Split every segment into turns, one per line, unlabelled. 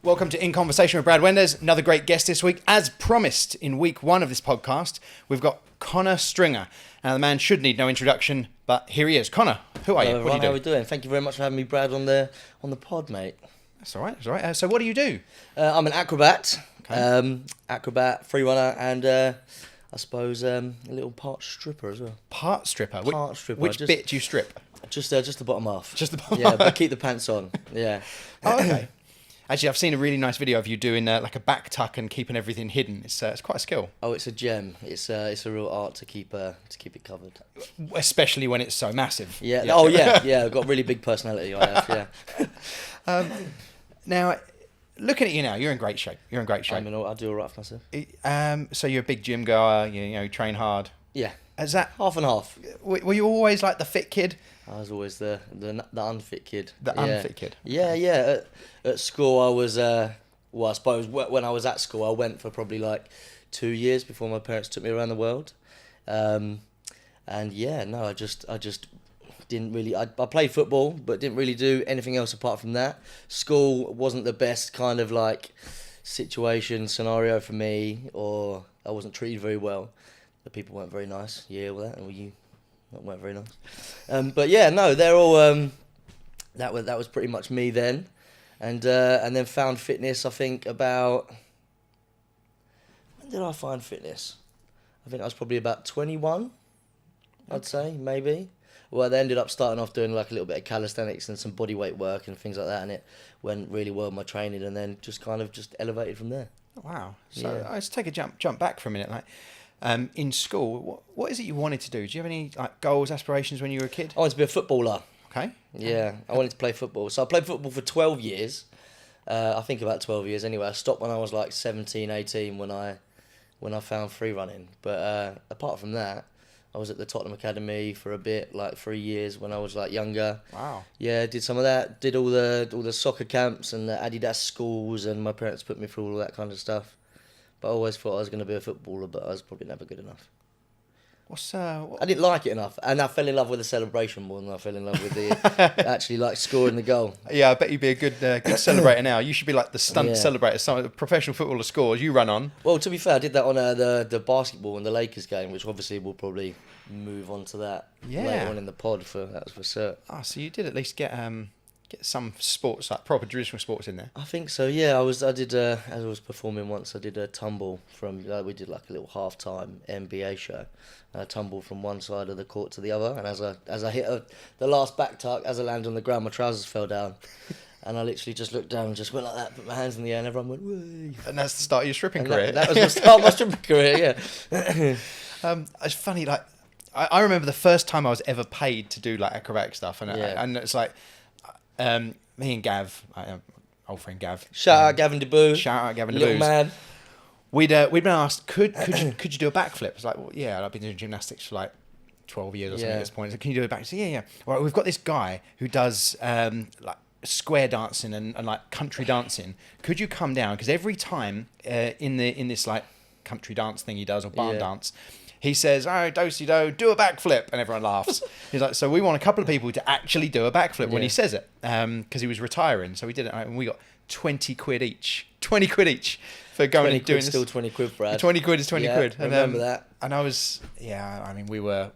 Welcome to In Conversation with Brad Wendes. Another great guest this week. As promised in week one of this podcast, we've got Connor Stringer. Now, the man should need no introduction, but here he is. Connor, who are you?
Hello,
What do you do?
How are we doing? Thank you very much for having me, Brad, on the pod, mate.
That's all right. That's all right. So what do you do?
I'm an acrobat,
Okay.
acrobat, free runner, and I suppose a little part stripper as well.
Part stripper.
Part stripper.
Which bit do you strip?
Just the bottom half.
Just the bottom
Yeah,
half?
but keep the pants on. Yeah.
Oh, okay. Actually, I've seen a really nice video of you doing like a back tuck and keeping everything hidden. It's quite a skill.
Oh, it's a gem. It's a real art to keep it covered.
Especially when it's so massive.
Yeah. Oh, yeah. Yeah. I've got a really big personality. I have. Yeah.
Now, looking at you now, you're in great shape. You're in great shape.
I do all right for myself.
So you're a big gym goer. You know, train hard.
Yeah.
Is that
Half and half.
were you always like the fit kid?
I was always the unfit kid.
The unfit kid.
Yeah. At school, I was. I suppose when I was at school, I went for probably like 2 years before my parents took me around the world. And yeah, no, I just didn't really. I played football, but didn't really do anything else apart from that. School wasn't the best kind of like scenario for me, or I wasn't treated very well. The people weren't very nice. Yeah, well, that weren't very nice. But yeah, no, they're all. That was pretty much me then, and then found fitness. I think about. When did I find fitness? I think I was probably about 21. I'd say maybe. Well, they ended up starting off doing like a little bit of calisthenics and some body weight work and things like that, and it went really well with my training, and then just elevated from there.
Wow. So
Yeah.
let's take a jump back for a minute. Like, in school, what is it you wanted to do? Do you have any like goals, aspirations when you were a kid?
I wanted to be a footballer.
Okay.
Yeah, I wanted to play football. So I played football for 12 years. I think about 12 years anyway. I stopped when I was like 17, 18 when I found free running. But apart from that, I was at the Tottenham Academy for a bit, like 3 years when I was like younger.
Wow.
Yeah, did some of that. Did all the soccer camps and the Adidas schools, and my parents put me through all that kind of stuff. But I always thought I was going to be a footballer, but I was probably never good enough. I didn't like it enough, and I fell in love with the celebration more than I fell in love with the actually like scoring the goal.
Yeah, I bet you'd be a good celebrator now. You should be like the stunt
Yeah.
celebrator. Some of the professional footballer scores, you run on.
Well, to be fair, I did that on the basketball and the Lakers game, which obviously we'll probably move on to that later on in the pod. That was for Cirque.
Oh, so you did at least get some sports, like proper traditional sports in there.
I think so. Yeah, I did. As I was performing once, I did a tumble from. We did like a little halftime NBA show. I tumbled from one side of the court to the other, and as I hit the last back tuck, as I landed on the ground, my trousers fell down, and I literally just looked down and just went like that, put my hands in the air, and everyone went, "Whee!"
And that's the start of your stripping
And
career.
that was the start of my stripping career. Yeah.
It's funny, like I remember the first time I was ever paid to do like acrobatic stuff, and
Yeah.
and it's like me and Gav, old friend Gav.
Shout out Gavin DeBoo.
Shout out Gavin
Little
DeBoos.
man.
We'd been asked, could you do a backflip? It's like, well, yeah, I've been doing gymnastics for like 12 years or something at this point. So can you do a back? So yeah. All right, we've got this guy who does like square dancing and like country dancing. Could you come down? Because every time in this like country dance thing he does, or barn
Yeah.
dance, he says, "Oh, do-si-do, do a backflip," and everyone laughs. He's like, so we want a couple of people to actually do a backflip when he
Yeah.
says it, because he was retiring. So we did it, and we got 20 quid each. 20 quid each for going
20
and doing
quid,
this.
still 20 quid, Brad.
20 quid is 20
Yeah,
quid. And,
remember that.
And I was, I mean, we were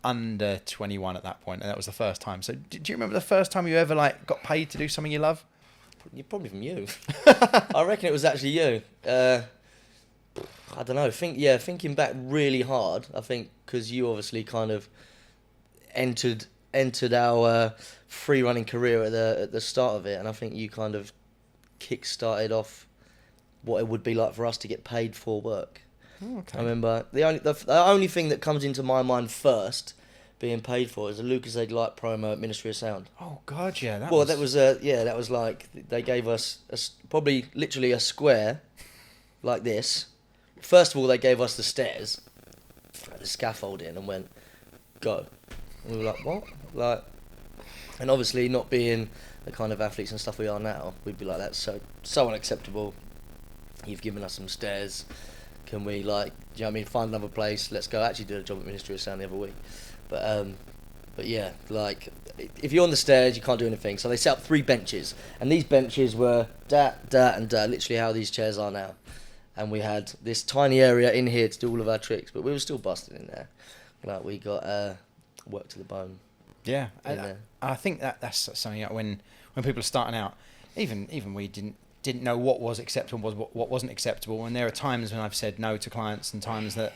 under 21 at that point, and that was the first time. So do you remember the first time you ever like got paid to do something you love?
Probably from you. I reckon it was actually you. I don't know. Thinking back really hard, I think because you obviously kind of entered our free running career at the start of it, and I think you kind of kick-started off what it would be like for us to get paid for work.
Oh, okay.
I remember the only thing that comes into my mind first being paid for is a Lucas Aid Light promo at Ministry of Sound.
Oh God, yeah.
That was like they gave us probably literally a square like this. First of all, they gave us the stairs, the scaffolding, and went, "Go." And we were like, "What?" Like, and obviously not being the kind of athletes and stuff we are now, we'd be like, "That's so unacceptable. You've given us some stairs. Can we, like, do you know what I mean, find another place? Let's go." I actually did a job at Ministry of Sound the other week, but But yeah, like if you're on the stairs, you can't do anything. So they set up 3 benches, and these benches were and literally how these chairs are now. And we had this tiny area in here to do all of our tricks, but we were still busting in there. Like we got work to the bone.
Yeah, I think that's something that when people are starting out, even we didn't know what was acceptable, what wasn't acceptable, and there are times when I've said no to clients and times that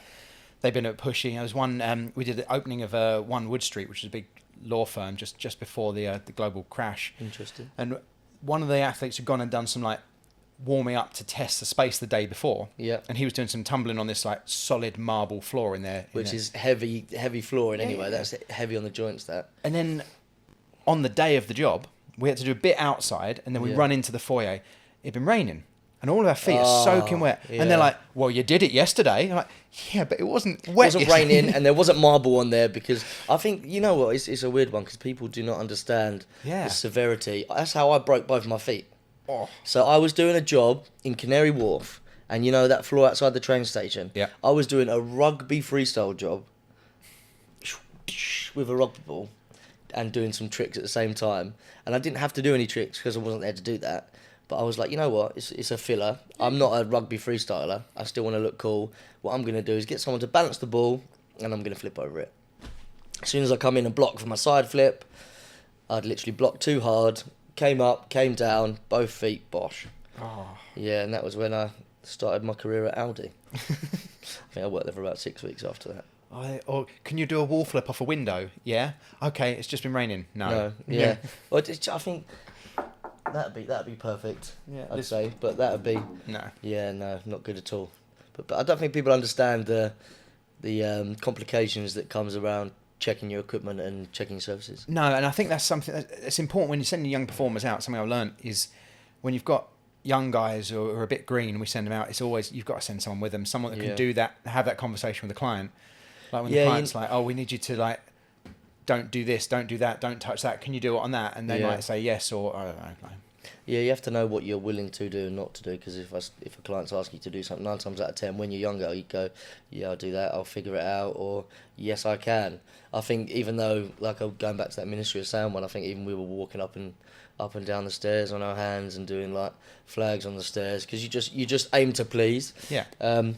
they've been pushing. There was one we did the opening of One Wood Street, which is a big law firm just before the global crash.
Interesting.
And one of the athletes had gone and done some like warming up to test the space the day before.
Yeah.
And he was doing some tumbling on this like solid marble floor in there.
Which is heavy flooring anyway. That's heavy on the joints, that.
And then on the day of the job, we had to do a bit outside and then we run into the foyer. It'd been raining and all of our feet are soaking wet.
Yeah.
And they're like, well, you did it yesterday. I'm like, yeah, but it wasn't wet.
It wasn't raining and there wasn't marble on there because I think, you know what, it's a weird one because people do not understand the severity. That's how I broke both my feet.
Oh.
So I was doing a job in Canary Wharf, and you know that floor outside the train station?
Yeah.
I was doing a rugby freestyle job with a rugby ball and doing some tricks at the same time. And I didn't have to do any tricks because I wasn't there to do that. But I was like, you know what, it's a filler. I'm not a rugby freestyler. I still want to look cool. What I'm going to do is get someone to balance the ball, and I'm going to flip over it. As soon as I come in and block for my side flip, I'd literally block too hard, came up, came down, both feet, bosh.
Oh.
Yeah, and that was when I started my career at Aldi. I think I worked there for about 6 weeks after that.
Or can you do a wall flip off a window? Yeah. Okay, it's just been raining. No.
Yeah. Well, I think that'd be perfect.
Yeah.
I'd say, but that'd be
No.
Yeah, no, not good at all. But I don't think people understand the complications that comes around checking your equipment and checking services.
No, and I think that's something that's important when you're sending young performers out. Something I've learned is when you've got young guys who are a bit green, we send them out. It's always you've got to send someone with them, someone that can do that, have that conversation with the client. Like when the client's like, "Oh, we need you to like, don't do this, don't do that, don't touch that. Can you do it on that?" And they might say yes or I don't know. Like,
yeah, you have to know what you're willing to do and not to do. Because if a client's asking you to do something, 9 times out of 10, when you're younger, you go, "Yeah, I'll do that. I'll figure it out," or "Yes, I can." I think even though, like, going back to that Ministry of Sound one, I think even we were walking up and down the stairs on our hands and doing like flags on the stairs because you just aim to please.
Yeah.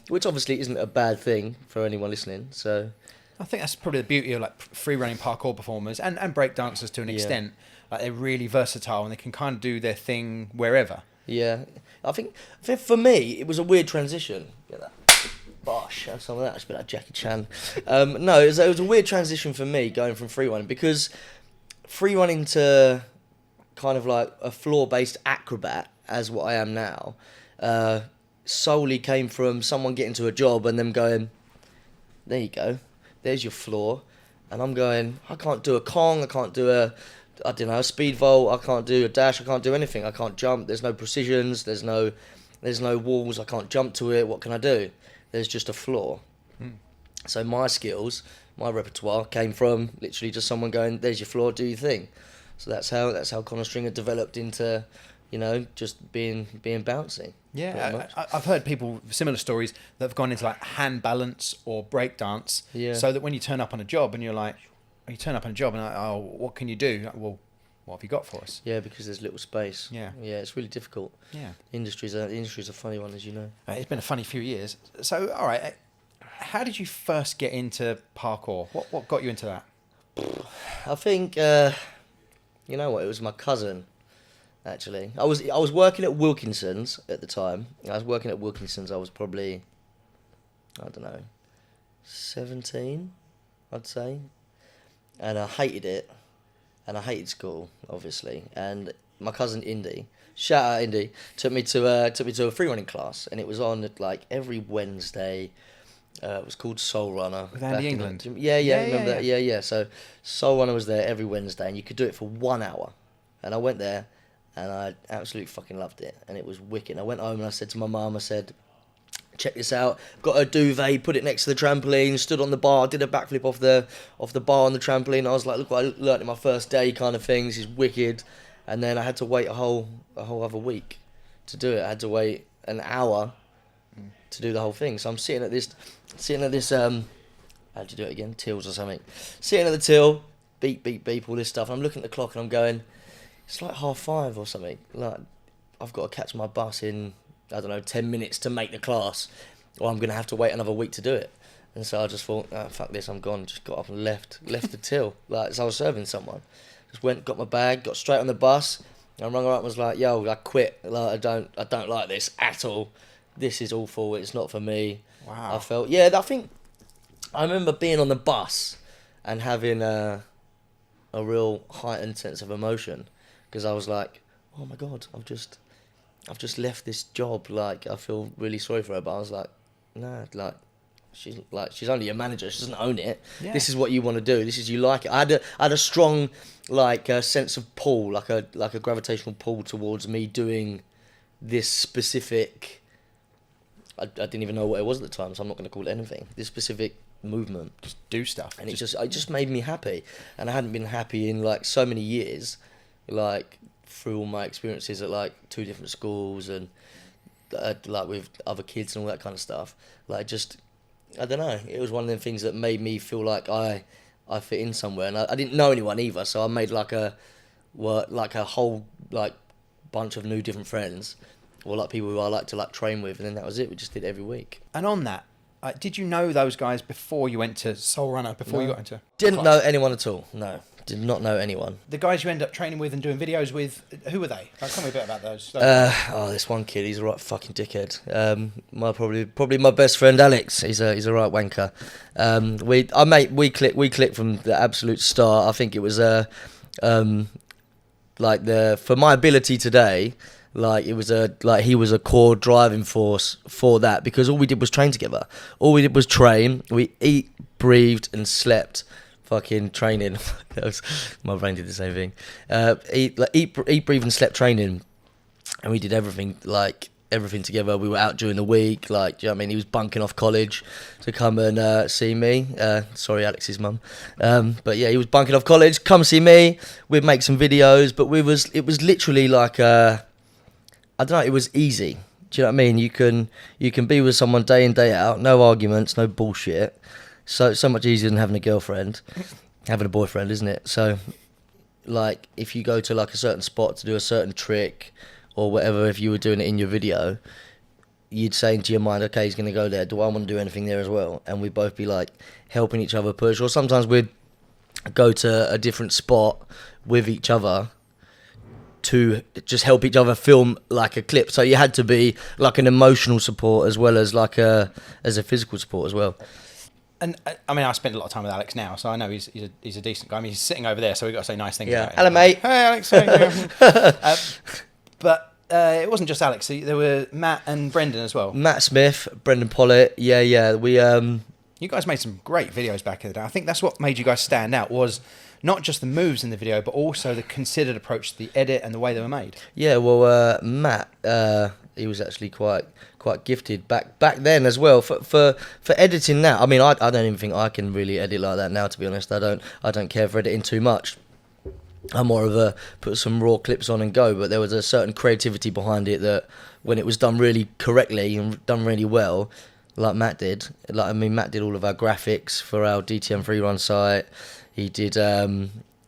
Which obviously isn't a bad thing for anyone listening. So
I think that's probably the beauty of like free running parkour performers and break dancers to an extent. Like they're really versatile and they can kind of do their thing wherever.
Yeah, I think for me it was a weird transition. Get that. Bosh, have some of that. It's a bit like Jackie Chan. No, it was a weird transition for me going from free running because free running to kind of like a floor-based acrobat as what I am now solely came from someone getting to a job and them going, there you go, there's your floor, and I'm going, I can't do a Kong, I can't do a speed vault, I can't do a dash, I can't do anything, I can't jump, there's no precisions, there's no walls, I can't jump to it, what can I do? There's just a floor. So my skills, my repertoire came from literally just someone going, there's your floor, do your thing. So that's how Connor Stringer developed into, just being bouncy.
Yeah, I've heard people similar stories that have gone into like hand balance or break dance.
Yeah.
So that when you turn up on a job and you're like, oh, what can you do? Like, well, what have you got for us?
Yeah, because there's little space.
Yeah.
Yeah, it's really difficult.
Yeah.
The industry's a funny one, as you know.
It's been a funny few years. So, all right, how did you first get into parkour? What got you into that?
I think, you know what, it was my cousin, actually. I was working at Wilkinson's at the time. I was probably, I don't know, 17, I'd say. And I hated it. And I hated school, obviously. And my cousin Indy, shout out Indy, took me to a free running class, and it was on like every Wednesday. It was called Soul Runner.
With Andy England.
Yeah, remember that? Yeah. So Soul Runner was there every Wednesday, and you could do it for 1 hour. And I went there, and I absolutely fucking loved it, and it was wicked. I went home and I said to my mum, I said, check this out, got a duvet, put it next to the trampoline, stood on the bar, did a backflip off the bar on the trampoline. I was like, look what I learnt in my first day kind of thing, this is wicked. And then I had to wait a whole other week to do it. I had to wait an hour to do the whole thing. So I'm sitting at this how'd you do it again? Tills or something. Sitting at the till, beep, all this stuff. And I'm looking at the clock and I'm going, it's like 5:30 or something. Like, I've got to catch my bus in, I don't know, 10 minutes to make the class, or I'm going to have to wait another week to do it. And so I just thought, oh, fuck this, I'm gone. Just got up and left the till. Like, as I was serving someone. Just went, got my bag, got straight on the bus, and rang her up and was like, yo, I quit. Like, I don't like this at all. This is awful. It's not for me.
Wow.
I remember being on the bus and having a real heightened sense of emotion, because I was like, oh my God, I've just left this job. Like, I feel really sorry for her, but I was like, nah, she's only a manager. She doesn't own it. Yeah. This is what you want to do. This is, you like it. I had a strong sense of pull, like a gravitational pull towards me doing this specific. I didn't even know what it was at the time, so I'm not going to call it anything. This specific movement,
just do stuff,
and it just made me happy, and I hadn't been happy in like so many years, like through all my experiences at like 2 different schools and like with other kids and all that kind of stuff. Like, just, I don't know, it was one of them things that made me feel like I fit in somewhere, and I didn't know anyone either, so I made like a whole like bunch of new different friends, or like people who I like to like train with, and then that was it. We just did it every week.
And on that, did you know those guys before you went to Soul Runner, before you got into
Didn't
class?
know anyone at all, no. Did not know anyone.
The guys you end up training with and doing videos with, who were they? Tell me a bit about those.
This one kid, he's a right fucking dickhead. Probably my best friend Alex. He's a right wanker. We clicked from the absolute start. I think it was for my ability today. Like, it was he was a core driving force for that, because all we did was train together. All we did was train. We eat, breathed, and slept. Fucking training. My brain did the same thing. Eat, breathe, and slept training, and we did everything together. We were out during the week. Like, do you know what I mean? He was bunking off college to come and see me. Sorry, Alex's mum. But yeah, he was bunking off college. Come see me. We'd make some videos. But it was literally like I don't know, it was easy. Do you know what I mean? You can be with someone day in, day out, no arguments, no bullshit. So much easier than having a girlfriend, having a boyfriend, isn't it? So, like, if you go to like a certain spot to do a certain trick or whatever, if you were doing it in your video, you'd say into your mind, okay, he's going to go there. Do I want to do anything there as well? And we'd both be like helping each other push. Or sometimes we'd go to a different spot with each other to just help each other film like a clip. So you had to be like an emotional support as well as like a physical support as well.
And I mean, I spend a lot of time with Alex now, so I know he's a decent guy. I mean, he's sitting over there, so we've got to say nice things about him.
Hello, mate.
Hey, Alex. But it wasn't just Alex. There were Matt and Brendan as well.
Matt Smith, Brendan Pollitt. Yeah. We
You guys made some great videos back in the day. I think that's what made you guys stand out, was not just the moves in the video, but also the considered approach to the edit and the way they were made.
Yeah, well, Matt, he was actually quite gifted back then as well for editing now. I mean, I don't even think I can really edit like that now, to be honest. I don't care for editing too much. I'm more of a put some raw clips on and go, but there was a certain creativity behind it that when it was done really correctly and done really well, like Matt did. Like, I mean, Matt did all of our graphics for our DTM free run site. He did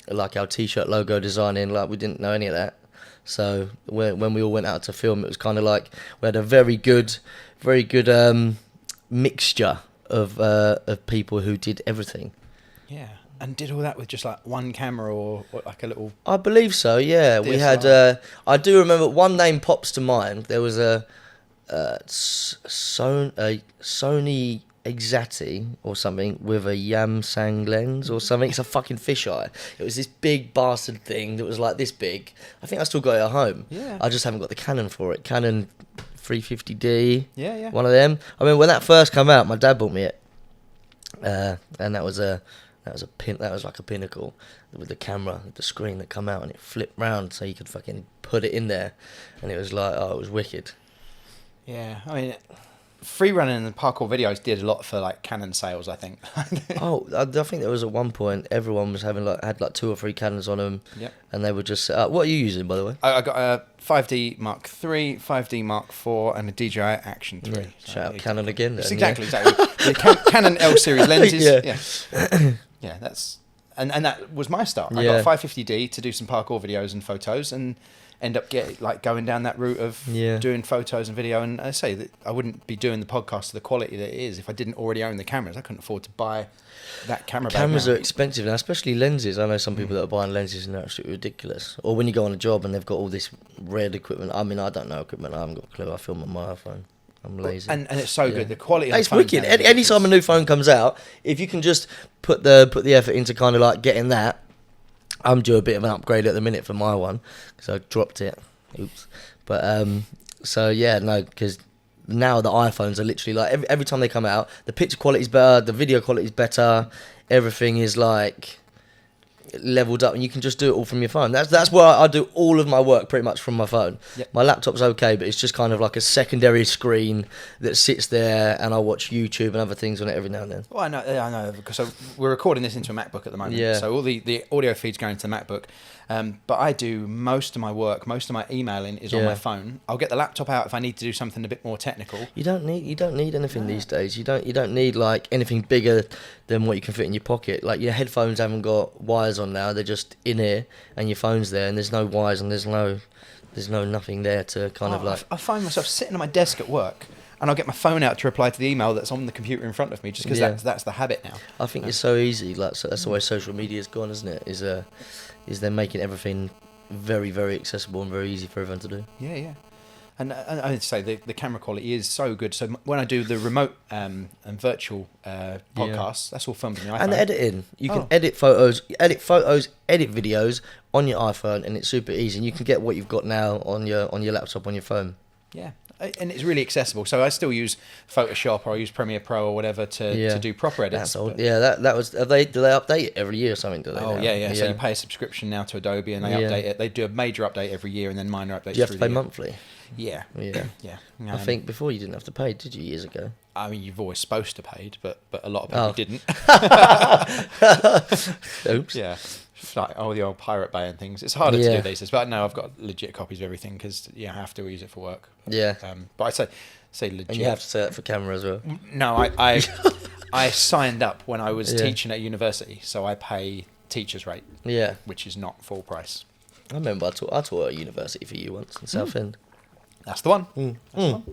like our t-shirt logo designing. Like, we didn't know any of that. So when we all went out to film, it was kind of like we had a very good mixture of people who did everything.
Yeah, and did all that with just like one camera or like a little.
I believe so. Yeah, DSLR. We had. I do remember one name pops to mind. There was a Sony Exati or something with a Yamsang lens or something. It's a fucking fisheye. It was this big bastard thing that was like this big. I think I still got it at home.
Yeah.
I just haven't got the Canon for it. Canon 350D.
Yeah.
One of them. I mean, when that first came out, my dad bought me it, and that was like a pinnacle with the camera, the screen that come out and it flipped round so you could fucking put it in there, and it was like, it was wicked.
Yeah, I mean, free running and parkour videos did a lot for like Canon sales, I think.
I think there was at one point everyone was had 2 or 3 Canons on them.
Yep.
And they would just set up. What are you using, by the way?
I got a 5D Mark III, 5D Mark IV, and a DJI Action 3.
Yeah. So shout out Canon again.
Exactly. The Canon L series lenses. Yeah. Yeah, that's. and that was my start. I
Yeah.
got a 550D to do some parkour videos and photos, and end up going down that route of doing photos and video. And I say that I wouldn't be doing the podcast to the quality that it is if I didn't already own the cameras. I couldn't afford to buy that camera.
Cameras are expensive now, especially lenses. I know some people that are buying lenses and they're absolutely ridiculous. Or when you go on a job and they've got all this red equipment. I mean, I don't know equipment. I haven't got a clue. I film on my iPhone. I'm lazy.
And it's so good. The quality of
it's
the phones
wicked.
now is
Any time a new phone comes out, if you can just put the effort into kind of like getting that. I'm due a bit of an upgrade at the minute for my one because I dropped it. Oops. But so yeah, no, because now the iPhones are literally like every time they come out, the picture quality is better, the video quality is better, everything is like leveled up, and you can just do it all from your phone. That's where I do all of my work pretty much from my phone. Yep. My laptop's okay, but it's just kind of like a secondary screen that sits there, and I watch YouTube and other things on it every now and then.
Well, I know, because so we're recording this into a MacBook at the moment, so all the audio feeds going into the MacBook. But I do most of my work, most of my emailing is on my phone. I'll get the laptop out if I need to do something a bit more technical.
You don't need anything these days. You don't need like anything bigger than what you can fit in your pocket. Like your headphones haven't got wires on now; they're just in ear, and your phone's there, and there's no wires and there's no nothing there to kind of like.
I find myself sitting at my desk at work, and I'll get my phone out to reply to the email that's on the computer in front of me, just because that's the habit now.
I think it's so easy. Like that's the way social media's gone, isn't it? Is they're making everything very, very accessible and very easy for everyone to do.
Yeah. And I'd say the camera quality is so good. So when I do the remote and virtual podcasts, that's all filmed on the iPhone.
And editing. You can edit photos, edit videos on your iPhone, and it's super easy. And you can get what you've got now on your laptop, on your phone.
Yeah. And it's really accessible. So I still use Photoshop or I use Premiere Pro or whatever to do proper edits.
That's old. Yeah, that was. Do they update it every year or something? Do they?
Oh yeah. So you pay a subscription now to Adobe, and they update it. They do a major update every year, and then minor updates.
Do you have to pay monthly?
Yeah.
I think before you didn't have to pay, did you, years ago?
I mean, you've always supposed to pay, but a lot of people didn't.
Oops.
Yeah. Like the old Pirate Bay and things. It's harder to do these days, but no, I've got legit copies of everything because I have to use it for work.
Yeah.
But I say legit.
And you have to say that for camera as well.
No, I signed up when I was teaching at university, so I pay teacher's rate.
Yeah.
Which is not full price.
I remember I taught at university for you once in Southend.
That's the one. That's the one.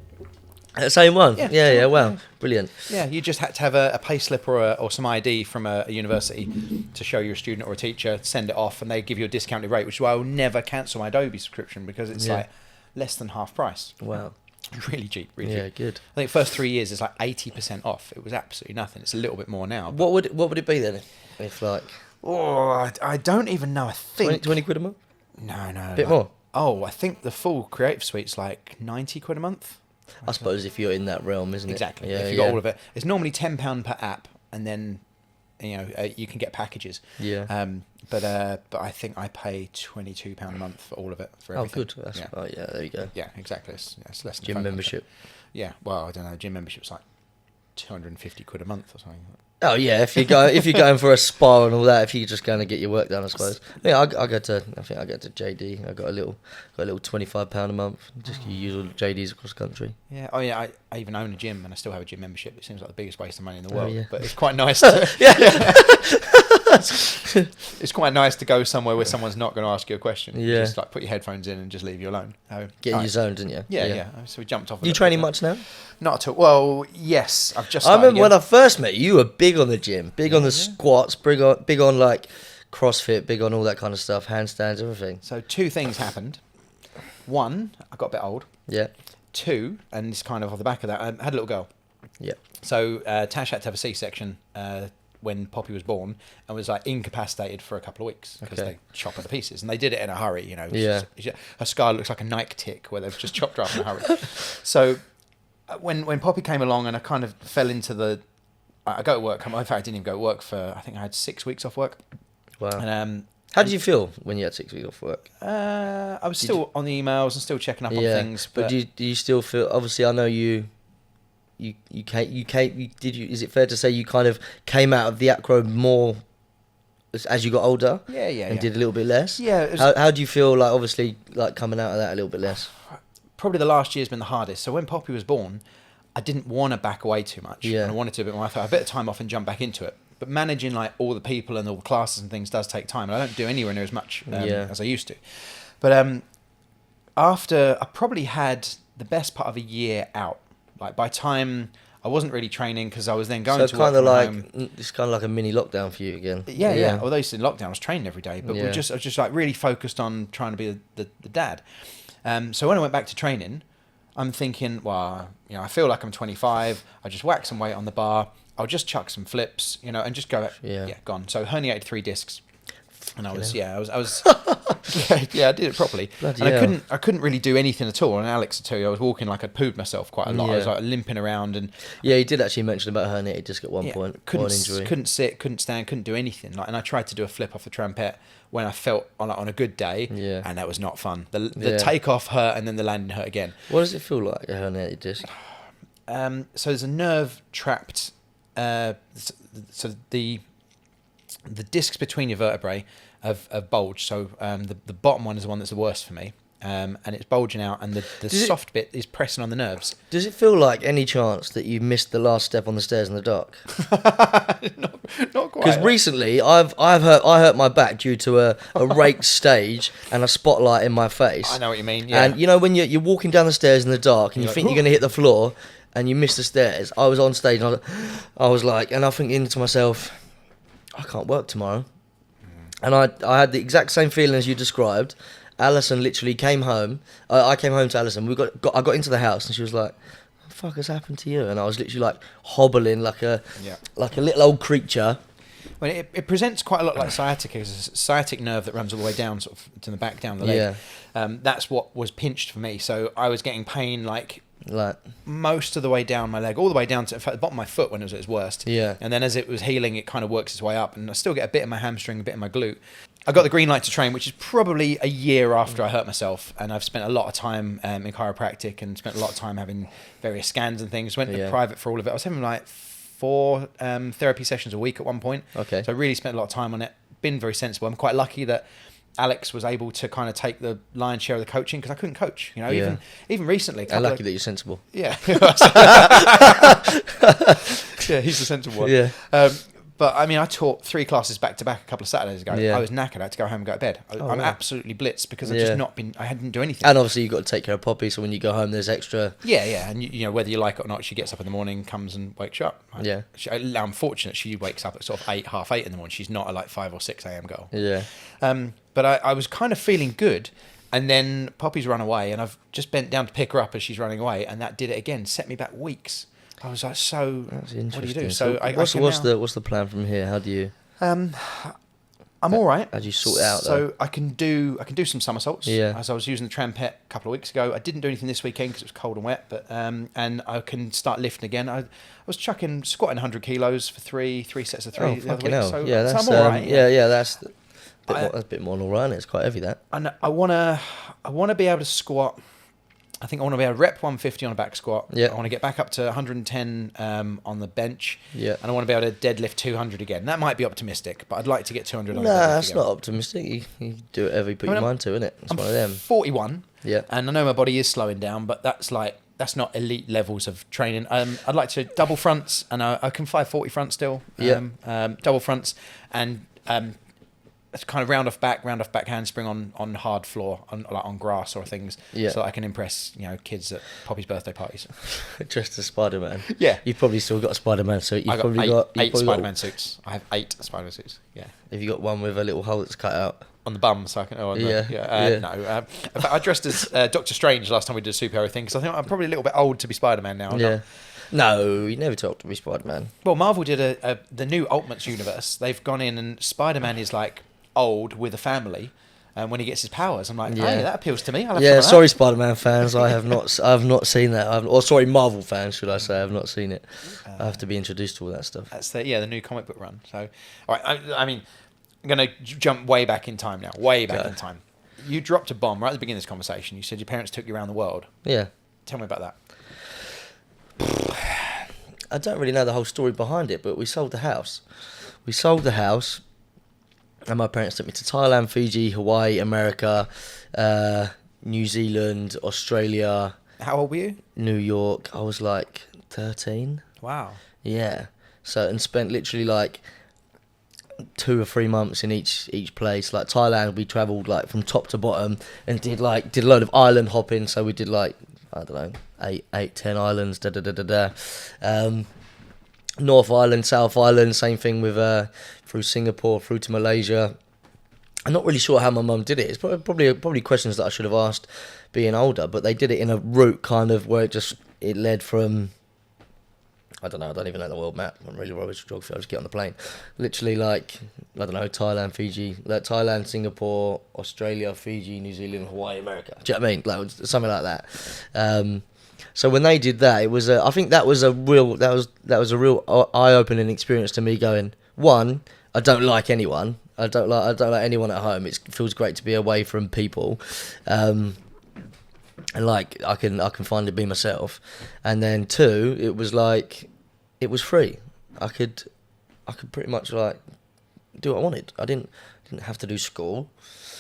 The same one? Yeah, wow. Brilliant.
Yeah, you just had to have a pay slip or some ID from a university to show you're a student or a teacher, send it off, and they give you a discounted rate, which is why I will never cancel my Adobe subscription because it's like less than half price.
Wow.
Really cheap, really cheap.
Good.
I think first 3 years it's like 80% off. It was absolutely nothing. It's a little bit more now.
What would it be then? If like...
Oh, I don't even know. I think...
20 quid a month?
No.
A bit more?
Oh, I think the full Creative Suite's like 90 quid a month.
I suppose if you're in that realm, isn't it?
Exactly. Yeah, if you got all of it. It's normally £10 per app, and then you can get packages.
Yeah.
But I think I pay £22 a month for all of it. For everything.
Oh, good. There you go.
Yeah, exactly. It's less than
gym membership.
Yeah. Well, I don't know. Gym membership's like 250 quid a month or something.
Oh yeah, if you're going for a spa and all that, if you're just going to get your work done, I suppose. Yeah, I go to JD. I got a little £25 a month. Just use all the JDs across the country.
Yeah. Oh yeah. I even own a gym and I still have a gym membership. It seems like the biggest waste of money in the world,
yeah.
but it's quite nice. It's quite nice to go somewhere where someone's not going to ask you a question.
Yeah.
Just like put your headphones in and just leave you alone.
Get in your zone, didn't you?
Yeah. So we jumped off.
You training much now?
Not at all. Well, yes. I've just.
I remember when I first met you, you were big on the gym, big on the squats, big on like CrossFit, big on all that kind of stuff, handstands, everything.
So 2 things happened. 1, I got a bit old.
Yeah.
2, and it's kind of off the back of that, I had a little girl.
Yeah.
So Tash had to have a C-section when Poppy was born and was like incapacitated for a couple of weeks because they chop her to pieces, and they did it in a hurry. Her scar looks like a Nike tick where they've just chopped her up in a hurry. So when Poppy came along, and I kind of fell into I go to work. In fact, I didn't even go to work for, I think I had 6 weeks off work.
Wow.
And,
how did you feel when you had 6 weeks off work?
I was still on the emails and still checking up on things.
But do you still feel? Obviously, I know you. Is it fair to say you kind of came out of the acro more as you got older?
Yeah.
Did a little bit less.
Yeah.
How do you feel like obviously like coming out of that a little bit less?
Probably the last year's been the hardest. So when Poppy was born, I didn't want to back away too much.
Yeah.
And I wanted to a bit more. I thought a bit of time off and jump back into it. but managing like all the people and all the classes and things does take time. And I don't do anywhere near as much as I used to. But after I probably had the best part of a year out, like by time I wasn't really training because I was then going to work from home.
It's kind of like a mini lockdown for you again.
Yeah. Although it's in lockdown, I was training every day, but I was just like really focused on trying to be the dad. So when I went back to training, I'm thinking, well, I feel like I'm 25. I just whack some weight on the bar. I'll just chuck some flips, and just go. Gone. So herniated 3 discs. And I was I did it properly. Bloody hell. I couldn't really do anything at all. And Alex would tell you I was walking like I'd pooed myself quite a lot. I was like limping around and
he did actually mention about herniated disc at one point.
Couldn't sit, couldn't stand, couldn't do anything. Like, and I tried to do a flip off the trampette when I felt on a good day, and that was not fun. The takeoff hurt and then the landing hurt again.
What does it feel like, a herniated disc?
So there's a nerve trapped. So the discs between your vertebrae have bulged. So the bottom one is the one that's the worst for me. And it's bulging out, and the soft bit is pressing on the nerves.
Does it feel like any chance that you missed the last step on the stairs in the dark?
not quite.
Because recently I hurt my back due to a raked stage and a spotlight in my face.
I know what you mean. Yeah.
And when you're walking down the stairs in the dark and you think you're going to hit the floor and you miss the stairs. I was on stage and I was like, and I'm thinking to myself, I can't work tomorrow. And I had the exact same feeling as you described. Alison literally came home. I came home to Alison. I got into the house and she was like, "What the fuck has happened to you?" And I was literally like hobbling like a little old creature.
Well, it presents quite a lot like sciatica. It's a sciatic nerve that runs all the way down, sort of to the back, down the leg. Yeah. That's what was pinched for me. So I was getting pain like most of the way down my leg, all the way down to, in fact, the bottom of my foot when it was at its worst. Yeah. And then as it was healing, it kind of works its way up, and I still get a bit in my hamstring, a bit in my glute. I got the green light to train, which is probably a year after I hurt myself, and I've spent a lot of time in chiropractic and spent a lot of time having various scans and things. Went to private for all of it. I was having like 4 therapy sessions a week at one point. Okay. So I really spent a lot of time on it. Been very sensible. I'm quite lucky that Alex was able to kind of take the lion's share of the coaching because I couldn't coach. Even recently.
I'm lucky that you're sensible.
Yeah. Yeah, he's the sensible one.
Yeah.
But I mean, I taught 3 classes back to back a couple of Saturdays ago. I was knackered. I had to go home and go to bed. I'm absolutely blitzed because I hadn't do anything.
And obviously you've got to take care of Poppy, so when you go home, there's extra.
Yeah, and whether you like it or not, she gets up in the morning, comes and wakes you up. I'm fortunate she wakes up at sort of 8, half 8 in the morning. She's not a like 5 or 6 a.m. girl. Yeah. But I was kind of feeling good, and then Poppy's run away, and I've just bent down to pick her up as she's running away, and that did it again. Set me back weeks. I was like, so that's interesting. What do you do?
So what's the plan from here? How do you?
I'm all right.
How do you sort it out?
So I can do some somersaults. Yeah. As I was using the trampette a couple of weeks ago, I didn't do anything this weekend because it was cold and wet. But and I can start lifting again. I was squatting 100 kilos for three sets of 3.
Oh, fucking hell! So,
yeah, that's I'm all right.
That's a bit more than all right. It's quite heavy, that.
And I wanna be able to squat. I think I want to be able to rep 150 on a back squat. Yeah. I want to get back up to 110 on the bench. Yeah. And I want to be able to deadlift 200 again. That might be optimistic, but I'd like to get 200 on the bench.
Nah, that's not optimistic. You do whatever you put your mind to, isn't it? It's one of them.
41. Yeah. And I know my body is slowing down, but that's not elite levels of training. I'd like to double fronts, and I can fly 40 front still. Yeah. Double fronts and it's kind of round off back handspring on hard floor, on grass or things, so that I can impress kids at Poppy's birthday parties.
Dressed as Spider-Man.
Yeah,
you've probably still got a Spider-Man suit.
I've probably got 8 Spider-Man suits. I have 8 Spider-Man suits. Yeah.
Have you got one with a little hole that's cut out
on the bum, so I can? No. In fact, I dressed as Doctor Strange last time we did a superhero thing because I think I'm probably a little bit old to be Spider-Man now.
Yeah. No, you never talked to be Spider-Man.
Well, Marvel did the new Ultimates universe. They've gone in and Spider-Man is like old with a family, and when he gets his powers, I'm like, hey, that appeals to me.
Sorry, Spider-Man fans, I've not seen that. Sorry, Marvel fans, should I say? I've not seen it. I have to be introduced to all that stuff.
That's the new comic book run. So, all right, I mean, I'm gonna jump way back in time now. Way back in time. You dropped a bomb right at the beginning of this conversation. You said your parents took you around the world. Yeah. Tell me about
that. I don't really know the whole story behind it, but we sold the house. And my parents took me to Thailand, Fiji, Hawaii, America, New Zealand, Australia.
How old were you?
New York. I was like 13.
Wow.
Yeah. So, and spent literally like 2 or 3 months in each place. Like Thailand, we travelled like from top to bottom and did a load of island hopping. So we did like, I don't know, 10 islands, North Island, South Island, same thing with through Singapore, through to Malaysia. I'm not really sure how my mum did it. It's probably questions that I should have asked being older, but they did it in a route kind of where it led from, I don't know, I don't even know the world map. I'm really rubbish with geography. I'll just get on the plane. Literally like, I don't know, Thailand, Singapore, Australia, Fiji, New Zealand, Hawaii, America. Do you know what I mean? Like something like that. So when they did that, it was I think that was a real eye-opening experience to me. Going, one, I don't like anyone. I don't like anyone at home. It feels great to be away from people, and like I can finally be myself. And then two, it was like it was free. I could pretty much like do what I wanted. I didn't have to do school.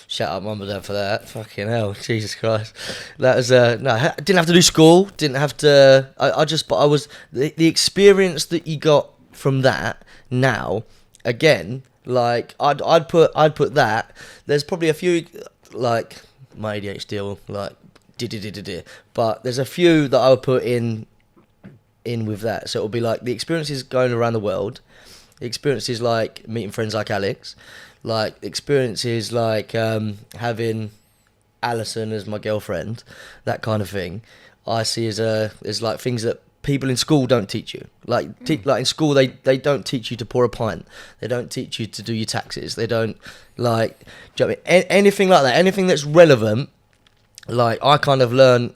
Shout out mum and dad for that. Fucking hell, Jesus Christ. That was no. I didn't have to do school. Didn't have to. But I was the experience that you got from that. Now, again, like I'd put that. There's probably a few like my ADHD will like but there's a few that I would put in with that. So it'll be like the experiences going around the world, the experiences like meeting friends like Alex. Like experiences like having Alison as my girlfriend, that kind of thing, I see as like things that people in school don't teach you. Like in school they don't teach you to pour a pint. They don't teach you to do your taxes. They don't like, do you know what I mean? Anything like that. Anything that's relevant. Like I kind of learn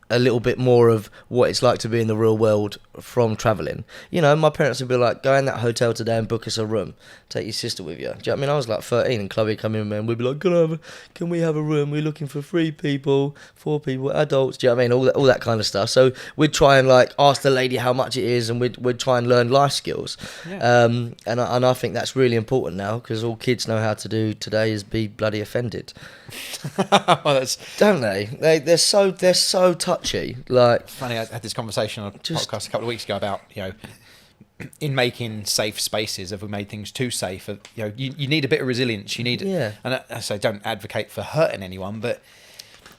a little bit more of what it's like to be in the real world from travelling. You know, my parents would be like, go in that hotel today and book us a room. Take your sister with you. Do you know what I mean? I was like 13 and Chloe come in and we'd be like, can we have a room? We're looking for 3 people, 4 people, adults. Do you know what I mean? All that kind of stuff. So we'd try and like ask the lady how much it is and we'd try and learn life skills. Yeah. And I think that's really important now because all kids know how to do today is be bloody offended.
Well,
don't they? They're so touchy. Like
funny, I had this conversation on a podcast a couple of weeks ago about, you know, in making safe spaces, have we made things too safe? You know, you need a bit of resilience. You need, and I say don't advocate for hurting anyone, but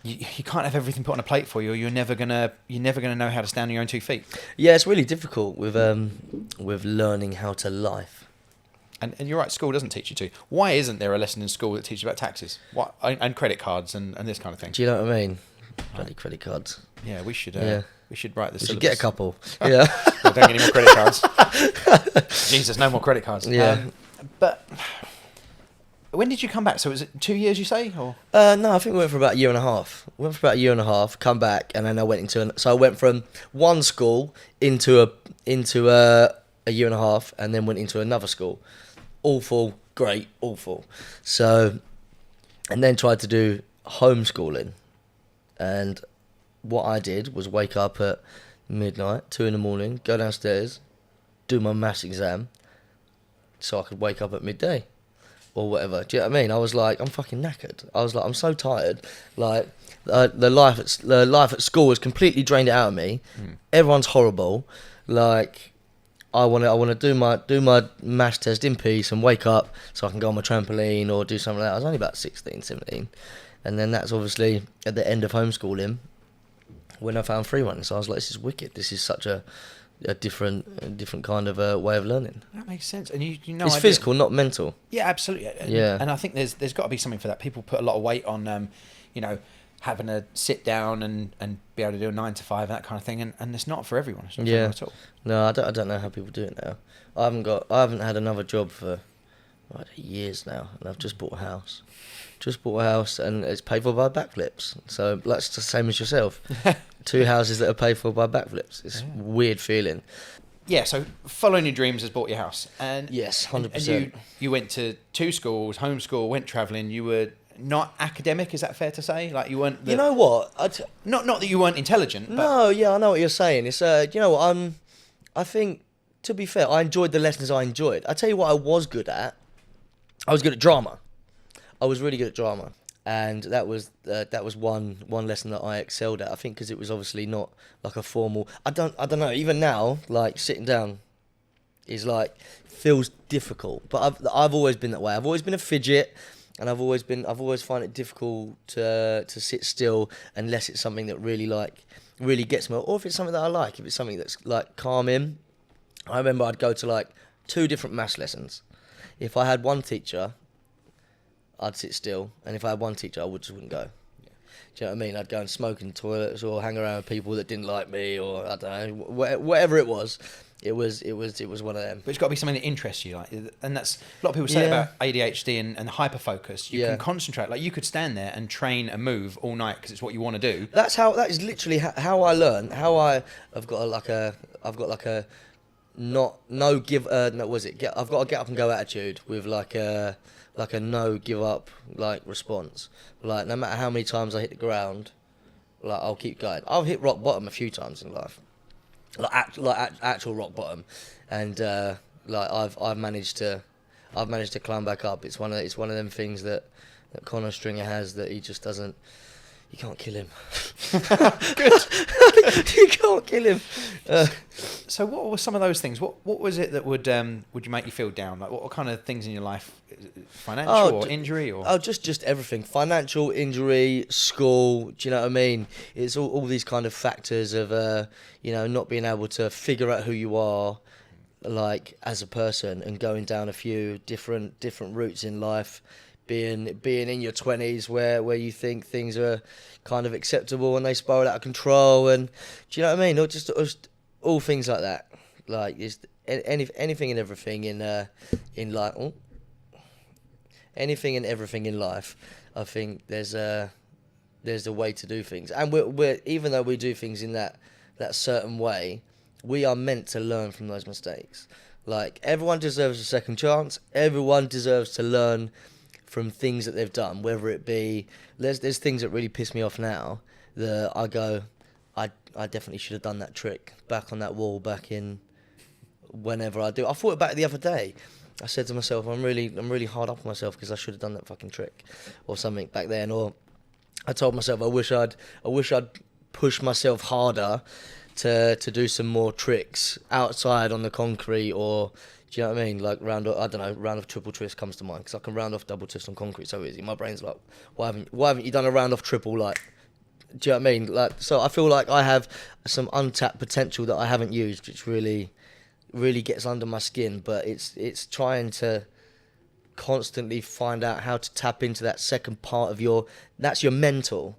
you can't have everything put on a plate for you. Or you're never gonna know how to stand on your own 2 feet. Yeah,
it's really difficult with learning how to life.
And you're right, school doesn't teach you to. Why isn't there a lesson in school that teaches you about taxes? What and credit cards and this kind of thing?
Do you know what I mean? Bloody credit cards.
Yeah, we should. We should write this.
We should get a couple. Yeah.
Well, don't get any more credit cards. Jesus, no more credit cards.
Yeah.
But when did you come back? So was it 2 years? You say, or?
No, I think we went for about a year and a half. Come back, and then I went so I went from one school into a year and a half, and then went into another school. Awful, great, awful. So, and then tried to do homeschooling. And what I did was wake up at midnight, 2 a.m, go downstairs, do my maths exam, so I could wake up at midday or whatever. Do you know what I mean? I was like, I'm fucking knackered. I was like, I'm so tired. Like the life at school has completely drained it out of me. Everyone's horrible. Like I want to do my maths test in peace and wake up so I can go on my trampoline or do something like that. I was only about 16, 17. And then that's obviously at the end of homeschooling when I found free running. So I was like, this is wicked. This is such a different kind of way of learning.
That makes sense. And you know,
it's physical, not mental.
Yeah, absolutely. And I think there's got to be something for that. People put a lot of weight on, you know, having to sit down and be able to do a 9 to 5, that kind of thing. And it's not for everyone. It's not for everyone at all.
No, I don't know how people do it now. I haven't had another job for years now, and I've just bought a house. And it's paid for by backflips. So that's the same as yourself. 2 houses that are paid for by backflips. It's a weird feeling.
Yeah, so following your dreams has bought your house. And
yes, 100%.
And you went to 2 schools, homeschool, went travelling. You were not academic, is that fair to say? Like you weren't...
You know what?
Not that you weren't intelligent, but...
No, yeah, I know what you're saying. It's, you know what, I think, to be fair, I enjoyed the lessons I enjoyed. I tell you what I was good at. I was good at drama. I was really good at drama, and that was one lesson that I excelled at. I think because it was obviously not like a formal. I don't know. Even now, like sitting down is like feels difficult. But I've always been that way. I've always been a fidget, and I've always found it difficult to sit still unless it's something that really gets me, or if it's something that I like. If it's something that's like calming. I remember I'd go to like 2 different maths lessons. If I had one teacher, I'd sit still, and if I had one teacher, I just wouldn't go. Yeah. Do you know what I mean? I'd go and smoke in toilets or hang around with people that didn't like me, or I don't know, whatever it was. It was one of them.
But it's got to be something that interests you, like, and that's a lot of people say about ADHD and hyperfocus. You can concentrate, like you could stand there and train a move all night because it's what you want to do.
That is literally how I learn. I've got a I've got a get up and go attitude with like a no give up like response. Like no matter how many times I hit the ground, like I'll keep going. I've hit rock bottom a few times in life, like actual rock bottom, and like I've managed to climb back up. It's one of them things that Connor Stringer has that he just doesn't. You can't kill him.
Good.
You can't kill him.
So what were some of those things? What was it that would you make you feel down? Like what kind of things in your life? Financial or injury or?
Oh, just everything. Financial, injury, school. Do you know what I mean? It's all these kind of factors of not being able to figure out who you are, like as a person, and going down a few different routes in life. Being in your 20s where you think things are kind of acceptable and they spiral out of control, and do you know what I mean? Or just all things like that. Like it's anything and everything in life. Anything and everything in life. I think there's a way to do things, and we're even though we do things in that certain way, we are meant to learn from those mistakes. Like everyone deserves a second chance. Everyone deserves to learn from things that they've done, whether it be there's things that really piss me off now that I go, I definitely should have done that trick back on that wall back in whenever I do. I thought about it the other day. I said to myself, I'm really hard up on myself because I should have done that fucking trick or something back then. Or I told myself I wish I'd pushed myself harder to do some more tricks outside on the concrete, or do you know what I mean? Like round off triple twist comes to mind because I can round off double twist on concrete so easy. My brain's like, why haven't you done a round off triple? Like, do you know what I mean? Like, so I feel like I have some untapped potential that I haven't used, which really gets under my skin. But it's trying to constantly find out how to tap into that second part of your mental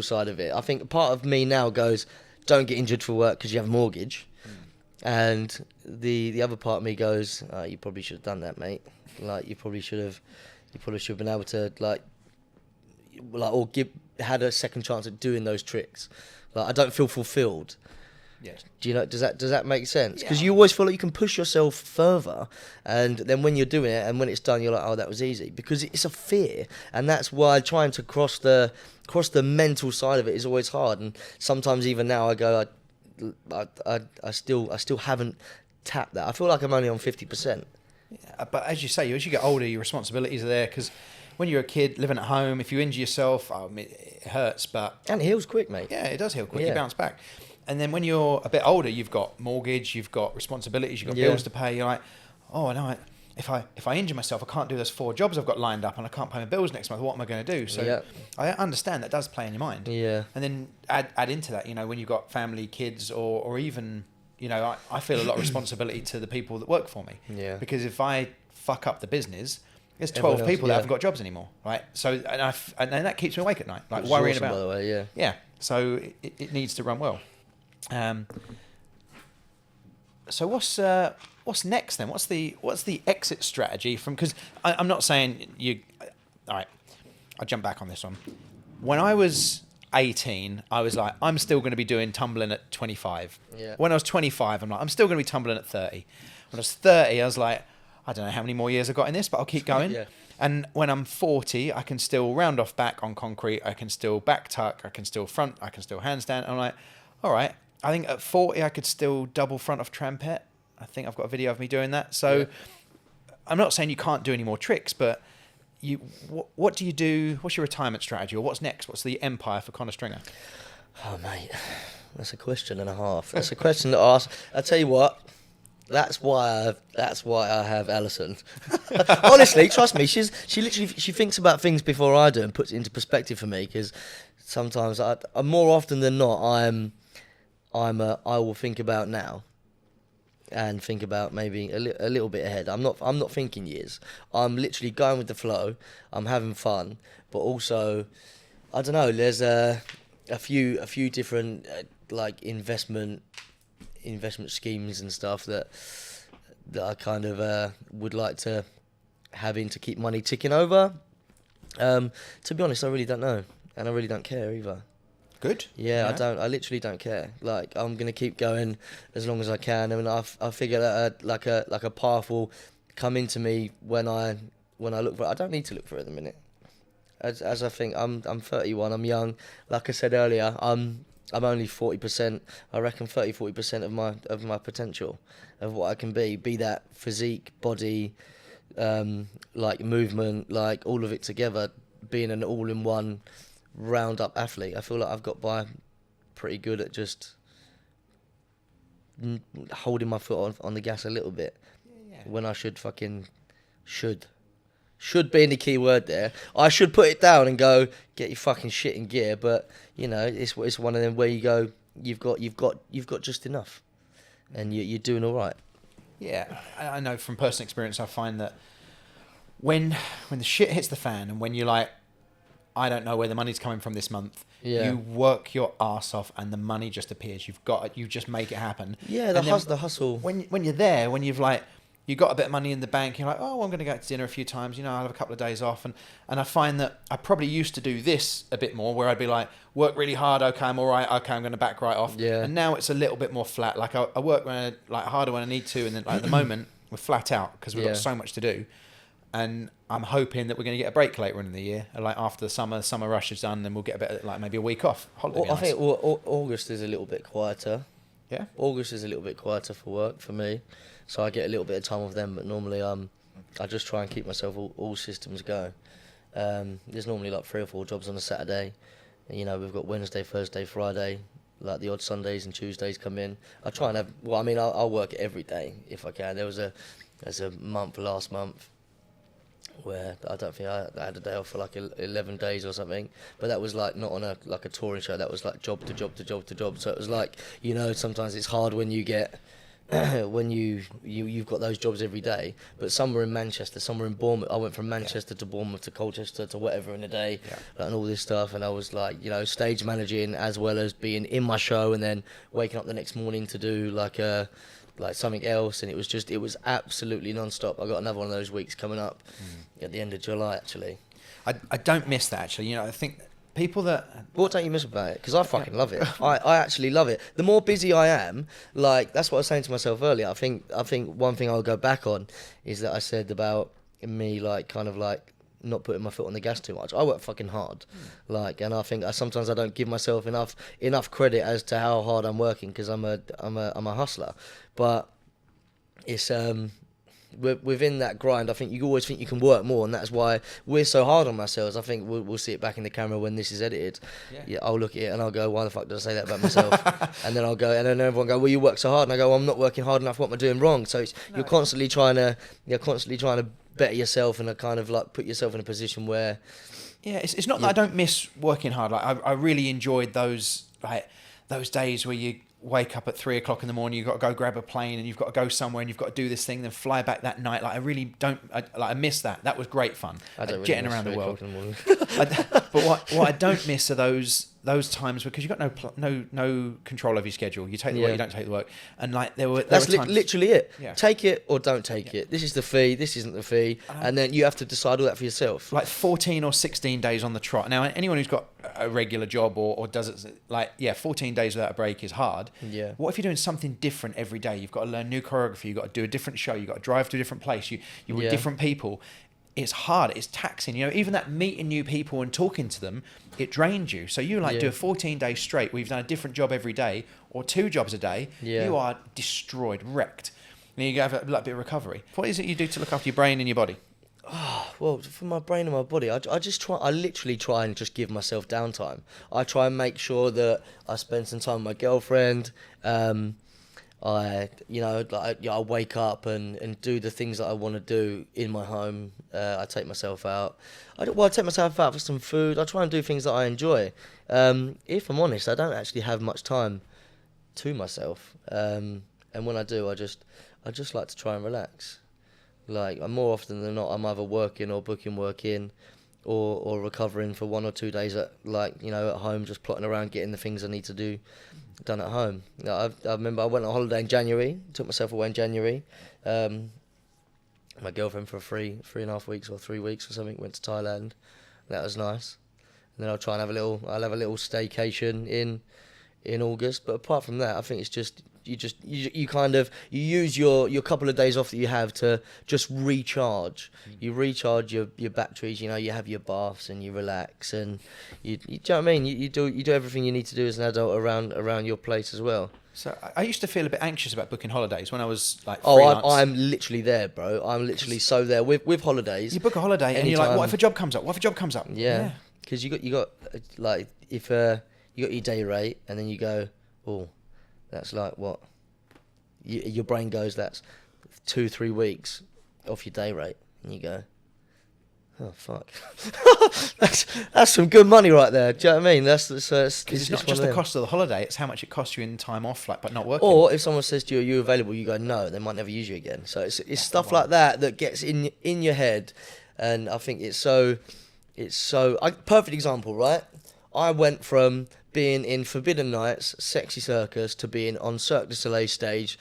side of it. I think part of me now goes, don't get injured for work because you have a mortgage. And the other part of me goes, oh, you probably should have done that, mate. Like you probably should have been able to had a second chance at doing those tricks. Like I don't feel fulfilled.
Yeah.
Do you know? Does that make sense? Because you always feel like you can push yourself further, and then when you're doing it and when it's done, you're like, oh, that was easy. Because it's a fear, and that's why trying to cross the mental side of it is always hard. And sometimes even now I go, I still haven't tapped that. I feel like I'm only on 50%.
Yeah, but as you say, as you get older, your responsibilities are there because when you're a kid living at home, if you injure yourself, it hurts,
and it heals quick, mate.
Yeah, it does heal quick. You bounce back. And then when you're a bit older, you've got mortgage, you've got responsibilities, you've got bills to pay. You're like, oh no, if I injure myself, I can't do those 4 jobs I've got lined up, and I can't pay my bills next month. What am I going to do? So I understand that does play in your mind. Yeah. And then add into that, when you've got family, kids, or even, I feel a lot of responsibility to the people that work for me. Yeah. Because if I fuck up the business, there's 12 people that haven't got jobs anymore, right? So and that keeps me awake at night, like worrying about. By the way, yeah. So it needs to run well. So what's next then? What's the exit strategy from? Because I'm not saying you. All right, I'll jump back on this one. When I was 18, I was like, I'm still going to be doing tumbling at 25. Yeah. When I was 25, I'm like, I'm still going to be tumbling at 30. When I was 30, I was like, I don't know how many more years I've got in this, but I'll keep going. Yeah. And when I'm 40, I can still round off back on concrete. I can still back tuck. I can still front. I can still handstand. I'm like, all right. I think at 40, I could still double front off trampet. I think I've got a video of me doing that. So I'm not saying you can't do any more tricks, but what do you do? What's your retirement strategy, or what's next? What's the empire for Connor Stringer?
Oh, mate, that's a question and a half. That's a question to ask. I tell you what, That's why I have Alison. Honestly, trust me, she thinks about things before I do and puts it into perspective for me. Because sometimes, more often than not, I will think about now, and think about maybe a little bit ahead. I'm not thinking years. I'm literally going with the flow. I'm having fun, but also, I don't know. There's a few different like investment schemes and stuff that I kind of would like to have in to keep money ticking over. To be honest, I really don't know, and I really don't care either.
Good.
Yeah, I literally don't care. Like, I'm gonna keep going as long as I can. I mean, I figure that like a path will come into me when I look for it. I don't need to look for it at the minute. As I think I'm 31. I'm young. Like I said earlier, I'm only 40%. I reckon 40% of my potential of what I can be. Be that physique, body, like movement, like all of it together. Being an all-in-one round up athlete. I feel like I've got by pretty good at just holding my foot on the gas a little bit when I should be in the key word there. I should put it down and go get your fucking shit in gear, but you know, it's one of them where you go, you've got just enough and you're doing all right.
Yeah, I know from personal experience, I find that when the shit hits the fan and when you're like, I don't know where the money's coming from this month. Yeah. You work your ass off and the money just appears. You just make it happen.
Yeah, the hustle.
When you're there, when you've like, you got a bit of money in the bank, you're like, oh, I'm going to go out to dinner a few times. You know, I'll have a couple of days off. And I find that I probably used to do this a bit more, where I'd be like, work really hard. Okay, I'm all right. Okay, I'm going to back right off.
Yeah.
And now it's a little bit more flat. Like I work harder when I need to. And then like at the moment, we're flat out because we've got so much to do. And I'm hoping that we're going to get a break later in the year, like after the summer rush is done, then we'll get a bit, like maybe a week off. Holiday.
I think August is a little bit quieter.
Yeah.
August is a little bit quieter for work for me, so I get a little bit of time with them. But normally, I just try and keep myself all systems go. There's normally like 3 or 4 jobs on a Saturday. And, you know, we've got Wednesday, Thursday, Friday. Like the odd Sundays and Tuesdays come in. I try and have. Well, I mean, I'll work every day if I can. There's a month last month where I don't think I had a day off for like 11 days or something, but that was like not on a touring show. That was like job to job to job to job. So it was like, you know, sometimes it's hard when you get when you've got those jobs every day. But some were in Manchester, some were in Bournemouth. I went from Manchester to Bournemouth to Colchester to whatever in a day, and all this stuff. And I was like, you know, stage managing as well as being in my show, and then waking up the next morning to do like something else, and it was absolutely non-stop. I got another one of those weeks coming up at the end of July, actually.
I don't miss that, actually. You know, I think people that...
What don't you miss about it? Because I fucking love it. I actually love it. The more busy I am, like, that's what I was saying to myself earlier. I think one thing I'll go back on is that I said about me, like, kind of like, not putting my foot on the gas too much. I work fucking hard, like, and I think sometimes I don't give myself enough credit as to how hard I'm working, because I'm a hustler. But it's within that grind, I think you always think you can work more, and that's why we're so hard on ourselves. I think we'll see it back in the camera when this is edited. Yeah, I'll look at it and I'll go, why the fuck did I say that about myself? And then I'll go, and then everyone go, well, you work so hard, and I go, well, I'm not working hard enough. What am I doing wrong? So you're constantly trying to better yourself and kind of like put yourself in a position where...
Yeah, it's not that I don't miss working hard. Like I really enjoyed those days where you wake up at 3 o'clock in the morning, you've got to go grab a plane and you've got to go somewhere and you've got to do this thing, then fly back that night. Like I really don't... I miss that. That was great fun.
I don't really
getting around the world. But what I don't miss are those times because you've got no control over your schedule. You take the work, you don't take the work, and like there were times,
literally it. Yeah. Take it or don't take it. This is the fee. This isn't the fee, and then you have to decide all that for yourself.
Like 14 or 16 days on the trot. Now, anyone who's got a regular job or does it 14 days without a break is hard.
Yeah.
What if you're doing something different every day? You've got to learn new choreography. You've got to do a different show. You've got to drive to a different place. You're with different people. It's hard. It's taxing. You know, even that meeting new people and talking to them, it drains you. So you do a 14 days straight where you've done a different job every day or 2 jobs a day. Yeah. You are destroyed, wrecked. And you have a bit of recovery. What is it you do to look after your brain and your body?
Oh, well, for my brain and my body, I literally try and just give myself downtime. I try and make sure that I spend some time with my girlfriend. I wake up and do the things that I want to do in my home. I take myself out. I take myself out for some food. I try and do things that I enjoy. If I'm honest, I don't actually have much time to myself. And when I do, I just like to try and relax. Like, more often than not, I'm either working or booking work in, or recovering for 1 or 2 days at home, just plotting around getting the things I need to do done at home. I remember I went on holiday in January, took myself away in January. My girlfriend for 3.5 weeks or 3 weeks or something, went to Thailand. That was nice. And then I'll have a little staycation in August. But apart from that, I think it's just you use your couple of days off that you have to just recharge. You recharge your batteries. You have your baths and you relax, and you do you know what I mean. You do everything you need to do as an adult around your place as well.
So I used to feel a bit anxious about booking holidays when I was like
freelance. I'm literally there, bro. I'm literally so there with holidays.
You book a holiday anytime. And you're like, what if a job comes up?
Yeah, because you got like, if you got your day rate, and then you go, oh, that's like what? Your brain goes, that's 2-3 weeks off your day rate, and you go, oh fuck, that's some good money right there. Do you know what I mean? Because
it's not just the cost of the holiday; it's how much it costs you in time off, like, but not working.
Or if someone says to you, "Are you available?" You go, "No." They might never use you again. So it's stuff like that gets in your head, and I think it's so. Perfect example, right? I went from being in Forbidden Nights, Sexy Circus, to being on Cirque du Soleil stage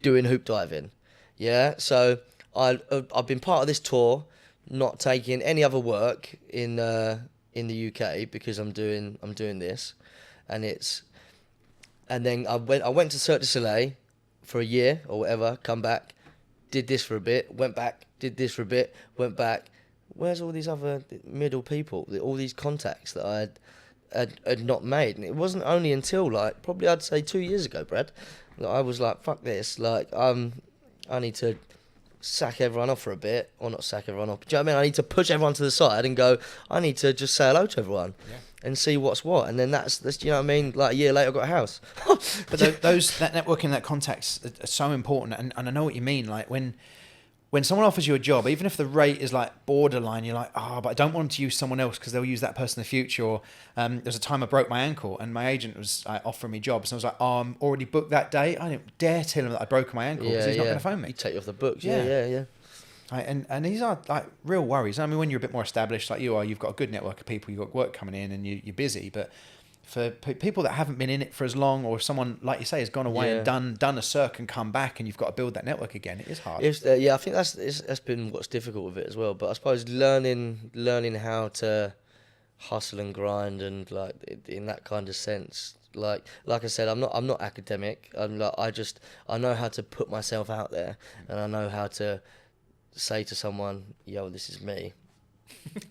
doing hoop diving. Yeah, so I've been part of this tour, not taking any other work in the UK because I'm doing this, and then I went to Cirque du Soleil for a year or whatever, come back, did this for a bit, went back, did this for a bit, went back. Where's all these other middle people, all these contacts that I had not made? And it wasn't only until, like, probably I'd say 2 years ago, Brad, that I was like, fuck this, like, I need to sack everyone off for a bit, or not sack everyone off, but do you know what I mean? I need to push everyone to the side and go, I need to just say hello to everyone and see what's what, and then that's you know what I mean? Like, a year later, I got a house.
But that networking, that contacts are so important, and I know what you mean. Like, when someone offers you a job, even if the rate is like borderline, you're like, but I don't want them to use someone else because they'll use that person in the future. Or there's a time I broke my ankle and my agent was offering me jobs, and I was like, I'm already booked that day. I didn't dare tell him that I broke my ankle because he's not going to phone me.
You take you off the books. Yeah.
And these are like real worries. I mean, when you're a bit more established like you are, you've got a good network of people, you've got work coming in, and you're busy. But for people that haven't been in it for as long, or someone, like you say, has gone away and done a Cirque and come back, and you've got to build that network again, it is hard.
I think that's been what's difficult with it as well. But I suppose learning how to hustle and grind, and like in that kind of sense. Like I said, I'm not academic. I know how to put myself out there, and I know how to say to someone, yo, this is me.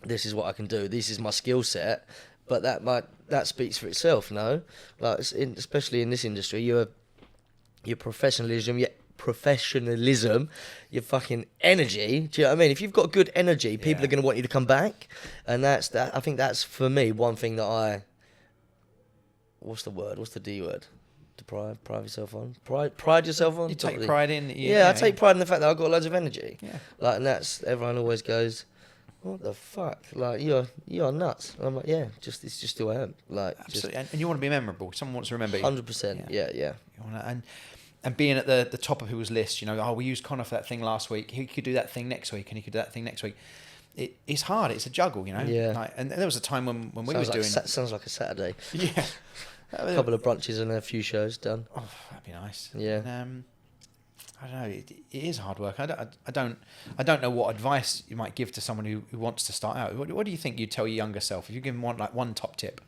This is what I can do. This is my skill set. But that speaks for itself, no? Like, especially in this industry, your professionalism, your fucking energy. Do you know what I mean? If you've got good energy, people are going to want you to come back, and I think that's for me one thing that what's the word? What's the D word? To pride yourself on. Pride yourself on.
You take pride in.
I take pride in the fact that I've got loads of energy. Yeah. Like, and that's, everyone always goes, what the fuck? Like, you're nuts. And I'm like, it's just who I am. Like,
absolutely. And you want to be memorable. Someone wants to remember you.
100%. Yeah. You
wanna, and being at the top of people's list, we used Connor for that thing last week. He could do that thing next week, and he could do that thing next week. It's hard. It's a juggle, Yeah. Like, and there was a time when we were doing.
Sounds like a Saturday.
Yeah.
A couple of brunches and a few shows done.
Oh, that'd be nice.
Yeah.
And, I don't know. It is hard work. I don't know what advice you might give to someone who wants to start out. What do you think you'd tell your younger self if you give them one top tip?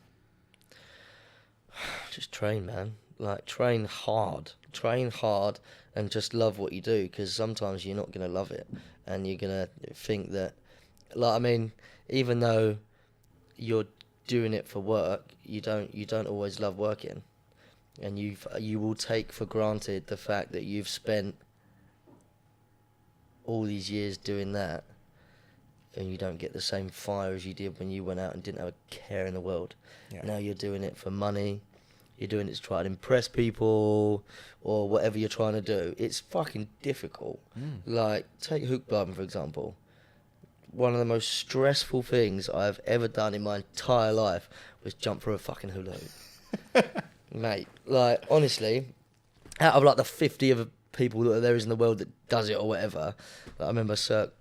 Just train, man. Like, train hard, and just love what you do. Because sometimes you're not gonna love it, and you're gonna think that, like, I mean, even though you're doing it for work, you don't always love working, and you will take for granted the fact that you've spent all these years doing that, and you don't get the same fire as you did when you went out and didn't have a care in the world. Yeah. Now you're doing it for money, you're doing it to try and impress people, or whatever you're trying to do, it's fucking difficult. Like, take hook diving, for example. One of the most stressful things I've ever done in my entire life was jump through a fucking hula hoop. Mate, like, honestly, out of like the 50 of people that there is in the world that does it or whatever, like, I remember Cirque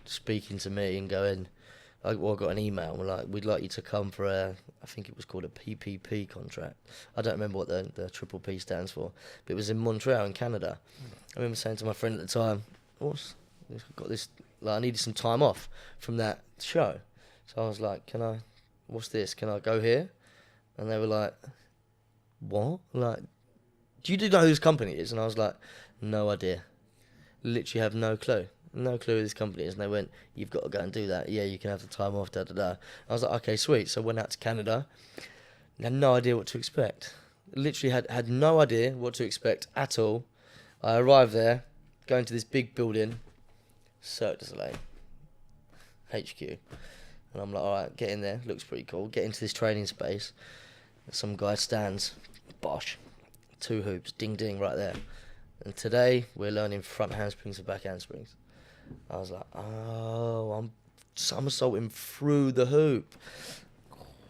speaking to me and going, I got an email, and we're like, we'd like you to come for I think it was called a PPP contract. I don't remember what the triple P stands for, but it was in Montreal in Canada. I remember saying to my friend at the time, I've got this, like, I needed some time off from that show. So I was like, what's this? Can I go here? And they were like, what? Like, do you know who this company is? And I was like, no idea. Literally have no clue. No clue who this company is. And they went, you've got to go and do that. Yeah, you can have the time off, da-da-da. I was like, okay, sweet. So I went out to Canada. Had no idea what to expect. Literally had no idea what to expect at all. I arrived there, going to this big building, Cirque du Soleil, HQ. And I'm like, all right, get in there. Looks pretty cool. Get into this training space. Some guy stands, bosh, 2 hoops, ding ding, right there. And today we're learning front handsprings and back handsprings. I was like, oh, I'm somersaulting through the hoop.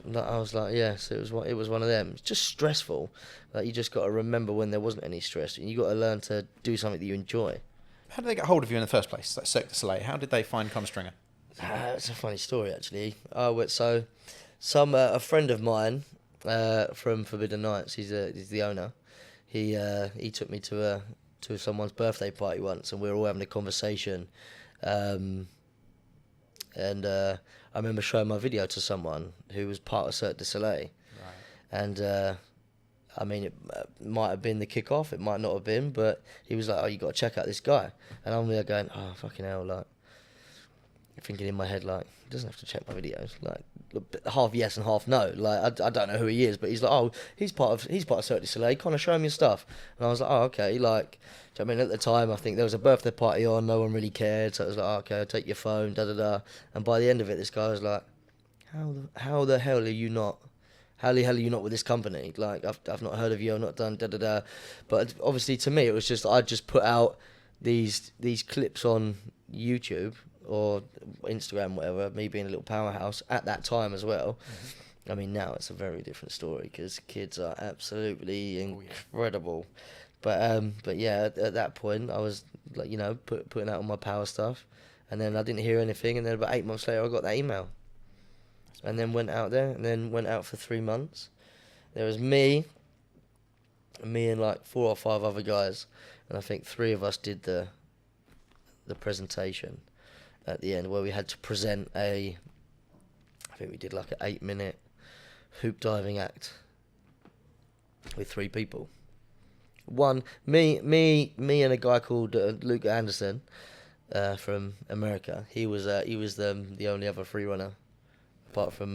I was like, yes, it was one of them. It's just stressful. Like, you just got to remember when there wasn't any stress, and you got to learn to do something that you enjoy.
How did they get hold of you in the first place? Like Cirque du Soleil. How did they find Con Stringer?
It's a funny story, actually. A friend of mine from Forbidden Nights, he's the owner. He took me to someone's birthday party once, and we were all having a conversation. And I remember showing my video to someone who was part of Cirque du Soleil. Right. And I mean, it might have been the kick-off, it might not have been, but he was like, oh, you got to check out this guy. And I'm there going, oh, fucking hell, like, thinking in my head, like, he doesn't have to check my videos. Like, half yes and half no. Like, I don't know who he is, but he's like, oh, he's part of Cirque du Soleil, kind of show him your stuff. And I was like, oh, okay, like, do you know what I mean? At the time, I think there was a birthday party on, no one really cared, so it was like, oh, okay, I'll take your phone, da-da-da. And by the end of it, this guy was like, how the hell are you not with this company? Like, I've not heard of you, I've not done da-da-da. But obviously, to me, it was just, I just put out these clips on YouTube or Instagram, whatever, me being a little powerhouse at that time as well. Mm-hmm. I mean, now it's a very different story because kids are absolutely incredible. But yeah, at that point, I was, like, putting out all my power stuff, and then I didn't hear anything, and then about 8 months later, I got that email, and then went out there, and then went out for 3 months. There was me and like 4 or 5 other guys, and I think 3 of us did the presentation at the end, where we had to present I think we did like an 8-minute hoop diving act with 3 people. One, me and a guy called Luke Anderson from America. He was the only other free runner, apart from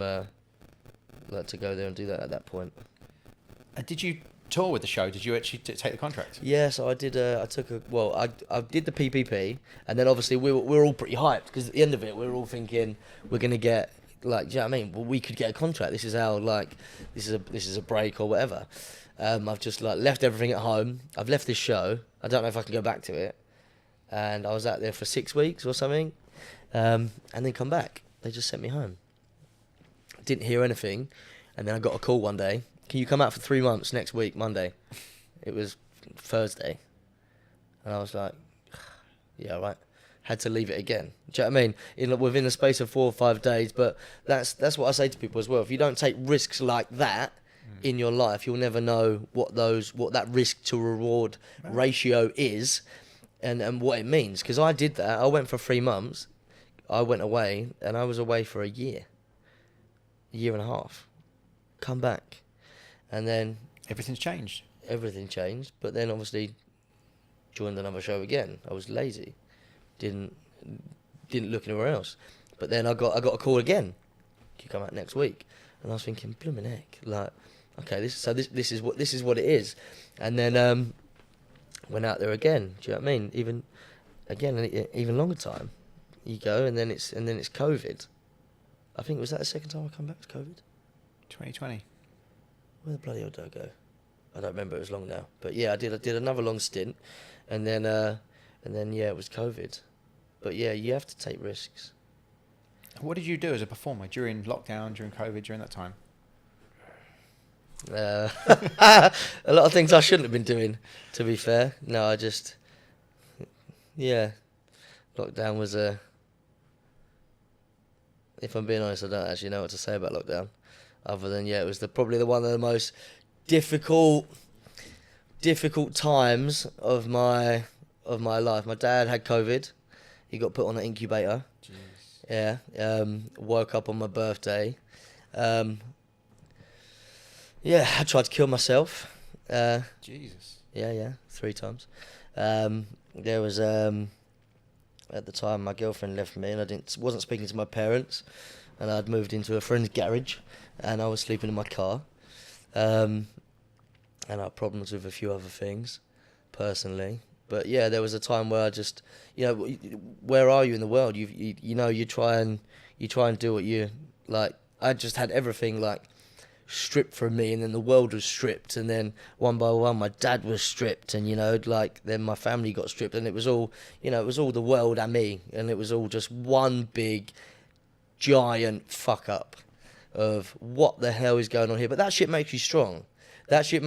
like to go there and do that at that point.
Did you tour with the show? Did you actually take the contract?
Yeah, so I did. I did the PPP, and then obviously we were all pretty hyped because at the end of it we were all thinking we're gonna get, like, do you know what I mean? Well, we could get a contract. This is how, like, this is a break or whatever. I've just, like, left everything at home. I've left this show. I don't know if I can go back to it. And I was out there for 6 weeks or something, and then come back. They just sent me home. Didn't hear anything, and then I got a call one day. Can you come out for 3 months next week, Monday? It was Thursday. And I was like, yeah, right. Had to leave it again. Do you know what I mean? Within the space of 4 or 5 days. But that's what I say to people as well. If you don't take risks like that in your life, you'll never know what that risk to reward ratio is, and what it means. Because I did that. I went for 3 months. I went away, and I was away for a year and a half. Come back. And then
everything's changed.
Everything changed, but then obviously joined another show again. I was lazy, didn't look anywhere else. But then I got a call again. Can you come out next week? And I was thinking, blooming heck, like, okay, this is what it is. And then went out there again. Do you know what I mean? Even longer time. You go, and then it's COVID. I think, was that the second time I come back to COVID?
2020.
Where the bloody hell did I go? I don't remember. It was long now, but yeah, I did another long stint, and then yeah, it was COVID. But yeah, you have to take risks.
What did you do as a performer during lockdown, during COVID, during that time?
A lot of things I shouldn't have been doing, to be fair. No, lockdown was if I'm being honest, I don't actually know what to say about lockdown, other than it was probably one of the most difficult times of my life. My dad had COVID. He got put on an incubator.
Jeez.
Yeah. Woke up on my birthday. I tried to kill myself.
Jesus.
Yeah, 3 times. There was at the time my girlfriend left me, and I wasn't speaking to my parents, and I'd moved into a friend's garage, and I was sleeping in my car, and I had problems with a few other things, personally. But yeah, there was a time where I just, where are you in the world? You try and do what you like. I just had everything like stripped from me, and then the world was stripped, and then one by one my dad was stripped, and then my family got stripped, and it was all the world and me, and it was all just one big giant fuck up of what the hell is going on here. But that shit makes you strong. And that shit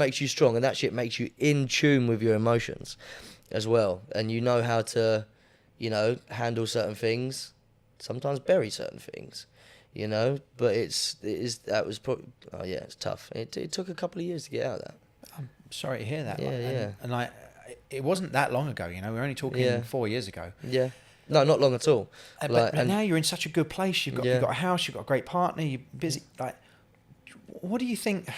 makes you in tune with your emotions as well, and you know how to handle certain things, sometimes bury certain things. But it's tough. It took a couple of years to get out of that.
I'm sorry to hear that.
Yeah.
And it wasn't that long ago, we were only talking 4 years ago.
Yeah. No, not long at all.
But now you're in such a good place. You've got a house, you've got a great partner, you're busy. What do you think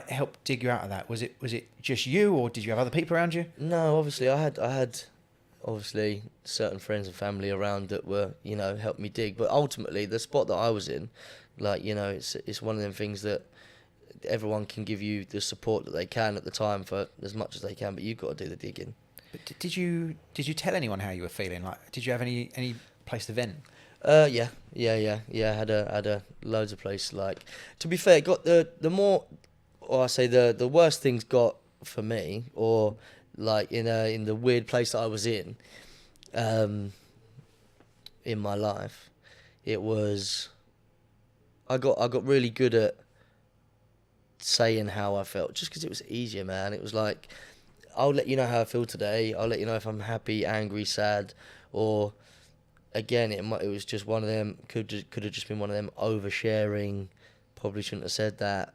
helped dig you out of that? Was it just you, or did you have other people around you?
No, obviously I had obviously certain friends and family around that were helped me dig, but ultimately the spot that I was in, it's one of them things that everyone can give you the support that they can at the time for as much as they can, but you've got to do the digging.
But did you tell anyone how you were feeling? Did you have any place to vent?
Yeah. I had a loads of places. To be fair, it got the worst things got for me, or in the weird place that I was in my life, it was I got really good at saying how I felt, just because it was easier, man. It was like, I'll let you know how I feel today. I'll let you know if I'm happy, angry, sad, or again, it was just one of them. Could have just been one of them oversharing, probably shouldn't have said that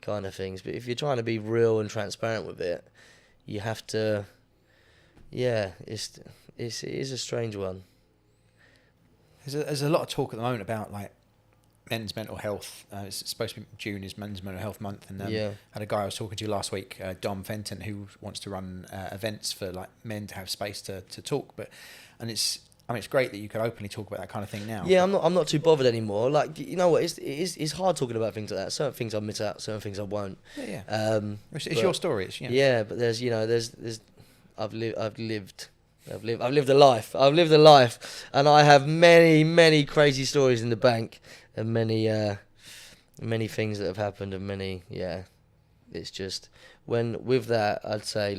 kind of things. But if you're trying to be real and transparent with it, you have to. Yeah, it is a strange one.
There's a lot of talk at the moment about men's mental health. It's supposed to be June is Men's Mental Health Month, and had a guy I was talking to last week, Dom Fenton, who wants to run events for men to have space to talk. It's great that you can openly talk about that kind of thing now.
Yeah, I'm not too bothered anymore. You know what? It's hard talking about things like that. Certain things I'll miss out, certain things I won't.
Yeah. It's your story.
Yeah, but there's I've lived a life. And I have many crazy stories in the bank, and many things that have happened, and it's just with that, I'd say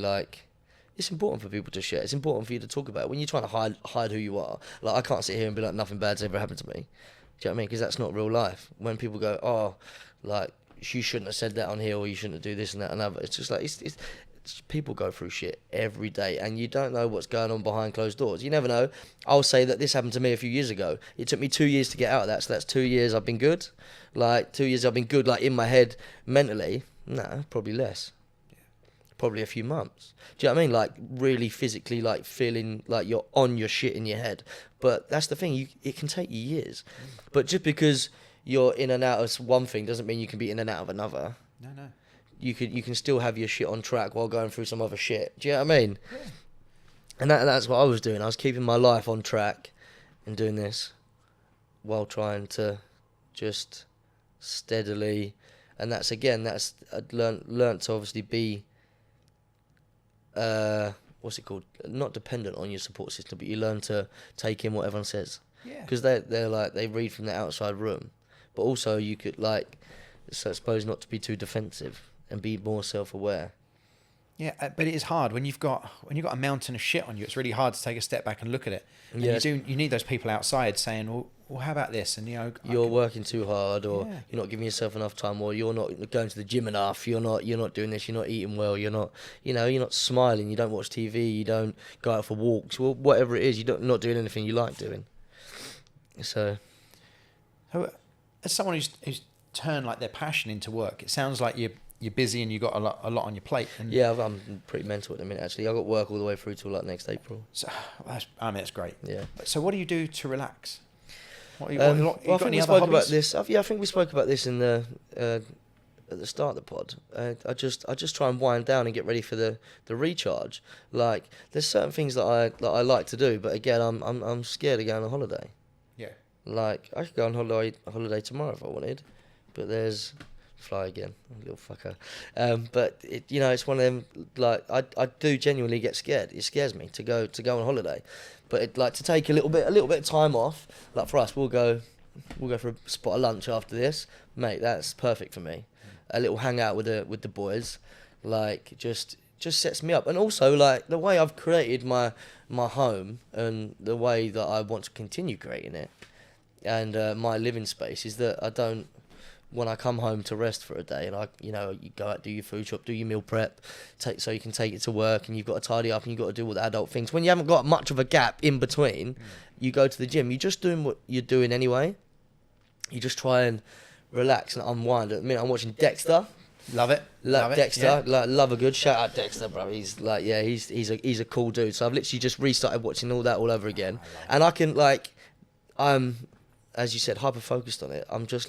it's important for people to share. It's important for you to talk about it. When you're trying to hide who you are. I can't sit here and be like, nothing bad's ever happened to me. Do you know what I mean? Because that's not real life. When people go, you shouldn't have said that on here, or you shouldn't do this and that and other. It's just it's people go through shit every day, and you don't know what's going on behind closed doors. You never know. I'll say that this happened to me a few years ago. It took me 2 years to get out of that, so that's 2 years I've been good. 2 years I've been good, in my head, mentally. No, probably less. Probably a few months. Do you know what I mean? Really physically, feeling like you're on your shit in your head. But that's the thing, it can take you years. But just because you're in and out of one thing doesn't mean you can be in and out of another.
No.
You can still have your shit on track while going through some other shit. Do you know what I mean? Yeah. And that's what I was doing. I was keeping my life on track and doing this while trying to just steadily. And I learnt to obviously be, what's it called? Not dependent on your support system, but you learn to take in what everyone says.
Yeah.
Because they read from the outside room, but also you could so I suppose not to be too defensive and be more self-aware.
Yeah, but it is hard when you've got a mountain of shit on you. It's really hard to take a step back and look at it. And you need those people outside saying, well, how about this? And
you're working too hard, or you're not giving yourself enough time, or you're not going to the gym enough. You're not doing this. You're not eating well. You're not smiling. You don't watch TV. You don't go out for walks. Well, whatever it is, you're not doing anything you like doing. So,
as someone who's turned like their passion into work, it sounds like you're busy and you've got a lot on your plate. And
yeah, I'm pretty mental at the minute, actually. I've got work all the way through till like next April.
So, that's great.
Yeah.
So what do you do to relax?
I think we spoke about this. I think we spoke about this in the at the start of the pod. I just try and wind down and get ready for the recharge. Like, there's certain things that I like to do, but again, I'm scared of going on holiday.
Yeah.
Like, I could go on holiday tomorrow if I wanted, but there's fly again, little fucker. But it's one of them. Like, I do genuinely get scared. It scares me to go on holiday, but to take a little bit of time off. Like for us, we'll go for a spot of lunch after this, mate. That's perfect for me. A little hangout with the boys, like just sets me up. And also, like, the way I've created my home and the way that I want to continue creating it, and my living space is that I don't. When I come home to rest for a day, and you go out, do your food shop, do your meal prep, so you can take it to work, and you've got to tidy up, and you've got to do all the adult things. When you haven't got much of a gap in between, you go to the gym. You're just doing what you're doing anyway. You just try and relax and unwind. At the minute, I'm watching Dexter.
Love it.
Love Dexter.
Yeah.
Love a good shout out Dexter, bro. He's a cool dude. So I've literally just restarted watching all that all over again, and I can as you said, hyper focused on it. I'm just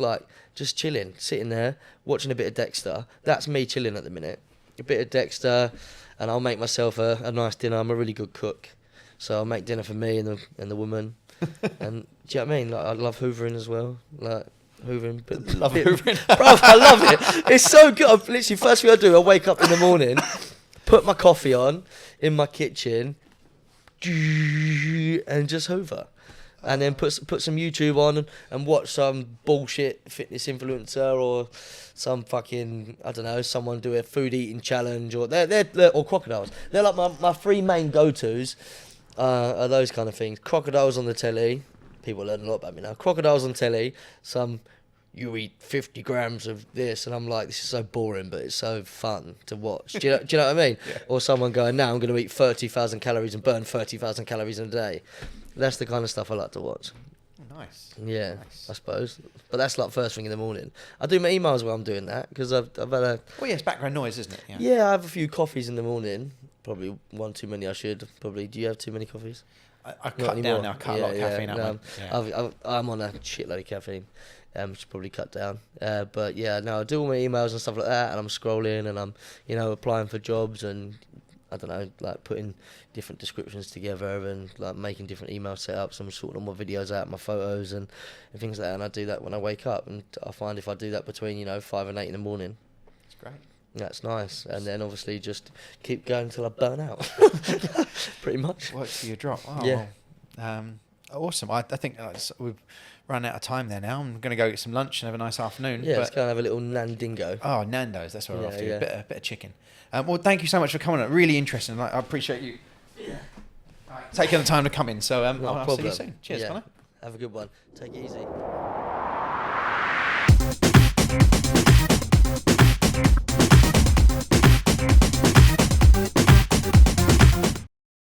chilling, sitting there, watching a bit of Dexter. That's me chilling at the minute. A bit of Dexter, and I'll make myself a nice dinner. I'm a really good cook, so I'll make dinner for me and the woman. And do you know what I mean? Like, I love hoovering as well. Like, hoovering. But
Love hoovering.
Bro, I love it. It's so good. Literally, first thing I do, I wake up in the morning, put my coffee on in my kitchen, and just hoover. And then put some YouTube on and watch some bullshit fitness influencer or some fucking, I don't know, someone do a food eating challenge, or they're or crocodiles. They're like my three main go-tos are those kind of things. Crocodiles on the telly. People learn a lot about me now. Crocodiles on telly. You eat 50 grams of this, and I'm like, this is so boring, but it's so fun to watch. Do you know what I mean?
Yeah.
Or someone going, now I'm going to eat 30,000 calories and burn 30,000 calories in a day. That's the kind of stuff I like to watch.
Nice.
Yeah,
nice.
I suppose. But that's like first thing in the morning. I do my emails while I'm doing that, because I've had a...
Well, yeah, it's background noise, isn't it?
Yeah, I have a few coffees in the morning. Probably one too many I should. Probably. Do you have too many coffees?
I cut down now. I cut a lot of caffeine out.
I'm on a shitload of caffeine. Should probably cut down. But yeah, no, I do all my emails and stuff like that, and I'm scrolling, and I'm, applying for jobs, and I don't know, like putting different descriptions together, and like making different email setups. I'm sorting all my videos out, my photos, and things like that. And I do that when I wake up, and I find if I do that between 5 and 8 in the morning,
it's great.
That's nice. And then obviously just keep going till I burn out. Pretty much.
Works for your drop. Oh,
yeah.
Well, awesome. I think we've run out of time there now. I'm going to go get some lunch and have a nice afternoon.
Yeah, let's go and have a little Nandingo.
Oh, Nando's. That's what we're after. A bit of chicken. Well, thank you so much for coming on. Really interesting. I appreciate you taking the time to come in. So I'll see you soon. Cheers, Connor.
Have a good one. Take it easy.